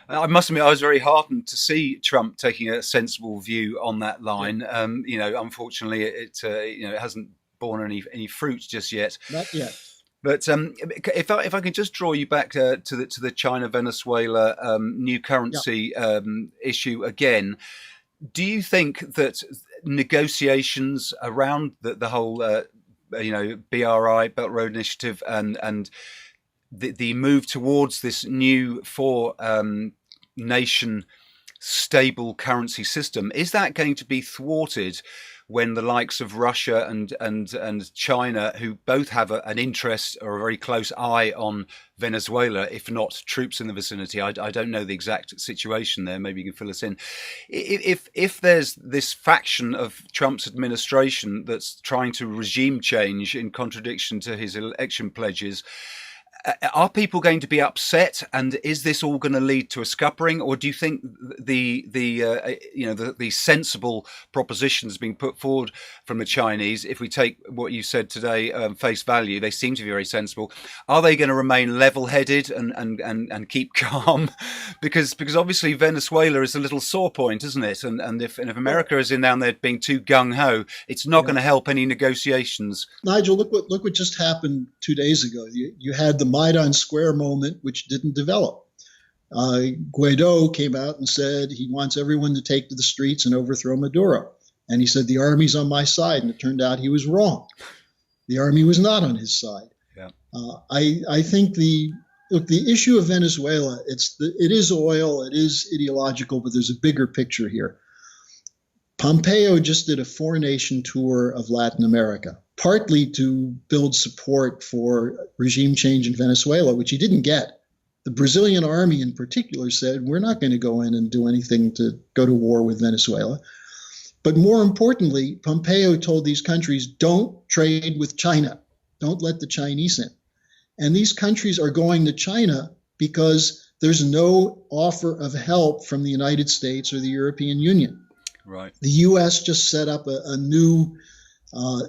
I must admit, I was very heartened to see Trump taking a sensible view on that line. Unfortunately, it hasn't borne any fruit just yet. Not yet. But if I can just draw you back to the China-Venezuela new currency issue again. Do you think that negotiations around the whole, BRI, Belt Road Initiative, and the move towards this new four-nation stable currency system, is that going to be thwarted when the likes of Russia and China, who both have an interest or a very close eye on Venezuela, if not troops in the vicinity? I don't know the exact situation there. Maybe you can fill us in. If there's this faction of Trump's administration that's trying to regime change in contradiction to his election pledges, are people going to be upset, and is this all going to lead to a scuppering, or do you think the sensible propositions being put forward from the Chinese, if we take what you said today face value, they seem to be very sensible? Are they going to remain level-headed and keep calm? because obviously Venezuela is a little sore point, isn't it? And if America is in down there being too gung-ho, it's not going to help any negotiations. Nigel, look what just happened 2 days ago. You had the Maidan Square moment, which didn't develop. Guaido came out and said he wants everyone to take to the streets and overthrow Maduro. And he said, the army's on my side. And it turned out he was wrong. The army was not on his side. Yeah. I think the issue of Venezuela, it is oil, it is ideological, but there's a bigger picture here. Pompeo just did a four-nation tour of Latin America, partly to build support for regime change in Venezuela, which he didn't get. The Brazilian army in particular said, we're not going to go in and do anything to go to war with Venezuela. But more importantly, Pompeo told these countries, don't trade with China. Don't let the Chinese in. And these countries are going to China because there's no offer of help from the United States or the European Union. Right. The U.S. just set up a new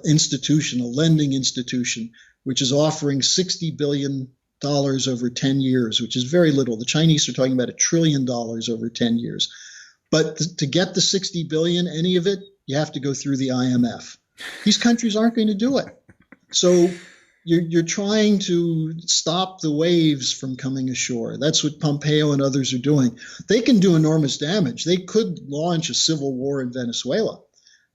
institution, a lending institution, which is offering $60 billion over 10 years, which is very little. The Chinese are talking about $1 trillion over 10 years. But to get the 60 billion, any of it, you have to go through the IMF. These countries aren't going to do it. So you're trying to stop the waves from coming ashore. That's what Pompeo and others are doing. They can do enormous damage. They could launch a civil war in Venezuela,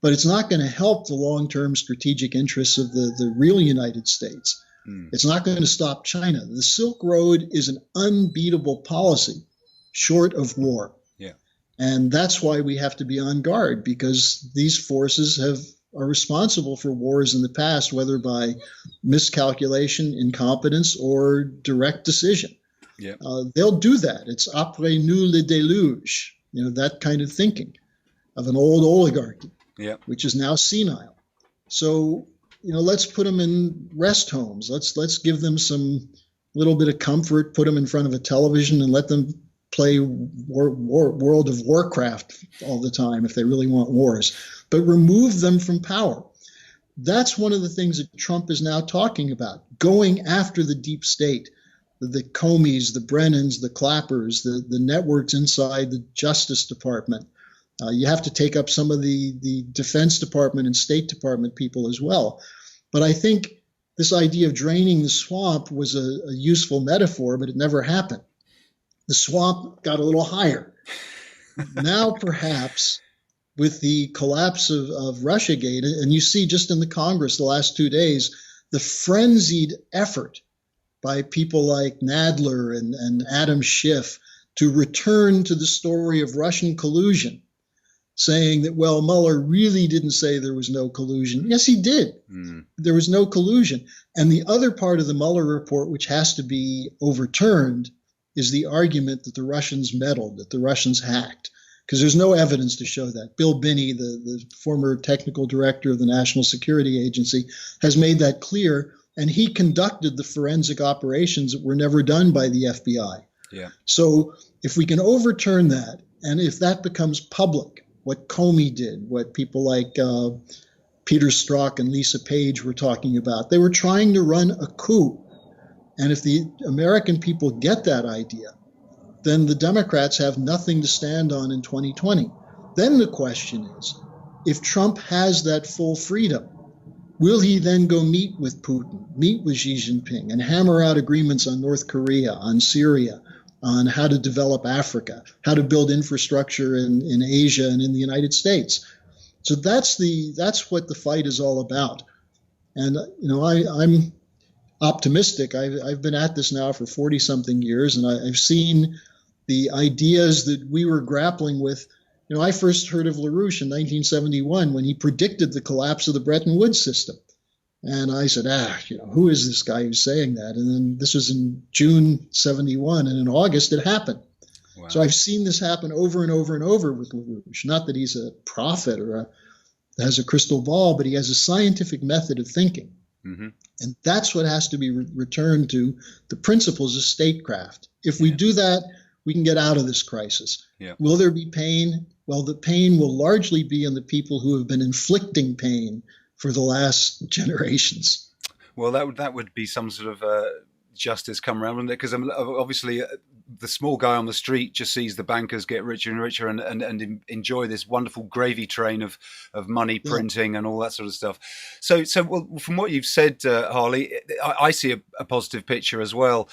but it's not going to help the long-term strategic interests of the real United States. It's not going to stop China. The Silk Road is an unbeatable policy short of war. Yeah. And that's why we have to be on guard, because these forces are responsible for wars in the past, whether by miscalculation, incompetence, or direct decision. Yeah. They'll do that. It's après nous le déluge, that kind of thinking of an old oligarchy, which is now senile. So, let's put them in rest homes. Let's give them some little bit of comfort, put them in front of a television and let them play World of Warcraft all the time if they really want wars, but remove them from power. That's one of the things that Trump is now talking about, going after the deep state, the Comeys, the Brennans, the Clappers, the networks inside the Justice Department. You have to take up some of the Defense Department and State Department people as well. But I think this idea of draining the swamp was a useful metaphor, but it never happened. The swamp got a little higher. Now, perhaps, with the collapse of Russiagate, and you see just in the Congress the last 2 days, the frenzied effort by people like Nadler and Adam Schiff to return to the story of Russian collusion, saying that, well, Mueller really didn't say there was no collusion. Yes, he did. There was no collusion. And the other part of the Mueller report, which has to be overturned, is the argument that the Russians meddled, that the Russians hacked, because there's no evidence to show that. Bill Binney, the former technical director of the National Security Agency, has made that clear, and he conducted the forensic operations that were never done by the FBI. Yeah. So if we can overturn that, and if that becomes public, what Comey did, what people like Peter Strzok and Lisa Page were talking about, they were trying to run a coup. And if the American people get that idea, then the Democrats have nothing to stand on in 2020. Then the question is, if Trump has that full freedom, will he then go meet with Putin, meet with Xi Jinping, and hammer out agreements on North Korea, on Syria, on how to develop Africa, how to build infrastructure in Asia and in the United States? So that's what the fight is all about. And I'm optimistic. I've been at this now for 40-something years, and I've seen the ideas that we were grappling with. I first heard of LaRouche in 1971 when he predicted the collapse of the Bretton Woods system. And I said, who is this guy who's saying that? And then this was in June 71, and in August it happened. Wow. So I've seen this happen over and over and over with LaRouche. Not that he's a prophet or has a crystal ball, but he has a scientific method of thinking. Mm-hmm. And that's what has to be returned to, the principles of statecraft. If we do that, we can get out of this crisis. Yeah. Will there be pain? Well, the pain will largely be on the people who have been inflicting pain for the last generations. Well, that would be some sort of justice come around, wouldn't it? Because obviously the small guy on the street just sees the bankers get richer and richer and enjoy this wonderful gravy train of money printing and all that sort of stuff. So well, from what you've said, Harley, I see a positive picture as well,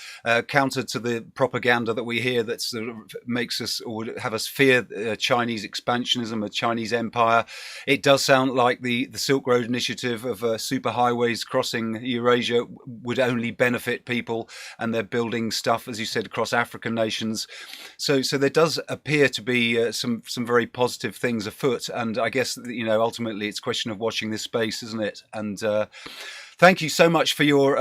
counter to the propaganda that we hear that sort of makes us or have us fear Chinese expansionism, a Chinese empire. It does sound like the Silk Road initiative of superhighways crossing Eurasia would only benefit people, and they're building stuff, as you said, across African nations. So there does appear to be some very positive things afoot, and I guess ultimately it's a question of watching this space, isn't it? And thank you so much for your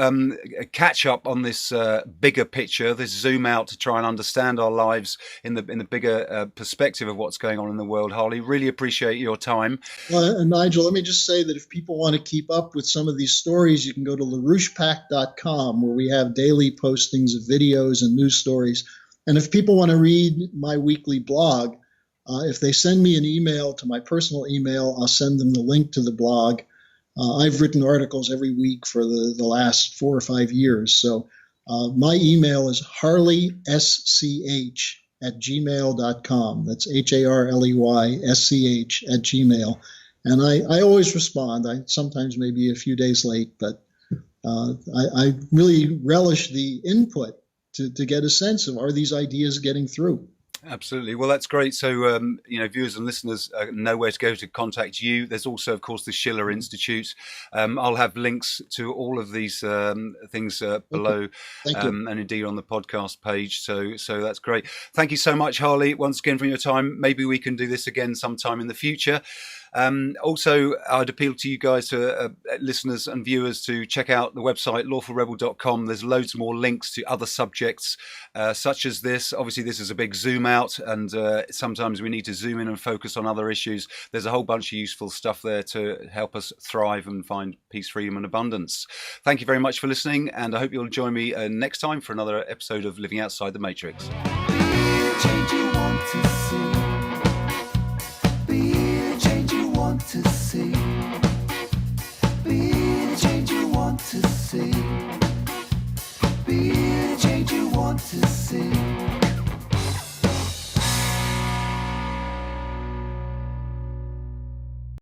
catch up on this bigger picture, this zoom out to try and understand our lives in the bigger perspective of what's going on in the world. Harley, really appreciate your time. And Nigel, let me just say that if people want to keep up with some of these stories, you can go to LaRouchePack.com, where we have daily postings of videos and news stories. And if people want to read my weekly blog, if they send me an email to my personal email, I'll send them the link to the blog. I've written articles every week for the last 4 or 5 years. So My email is harleysch@gmail.com. That's HARLEYSCH@gmail. And I always respond. I sometimes maybe a few days late, but I really relish the input to get a sense of, are these ideas getting through? Absolutely. Well, that's great. So, viewers and listeners know where to go to contact you. There's also, of course, the Schiller Institute. I'll have links to all of these things below, Thank you. and indeed on the podcast page. So that's great. Thank you so much, Harley, once again for your time. Maybe we can do this again sometime in the future. Also, I'd appeal to you guys, to listeners and viewers, to check out the website lawfulrebel.com. There's loads more links to other subjects such as this. Obviously, this is a big zoom out, and sometimes we need to zoom in and focus on other issues. There's a whole bunch of useful stuff there to help us thrive and find peace, freedom, and abundance. Thank you very much for listening, and I hope you'll join me next time for another episode of Living Outside the Matrix. Change you want to see.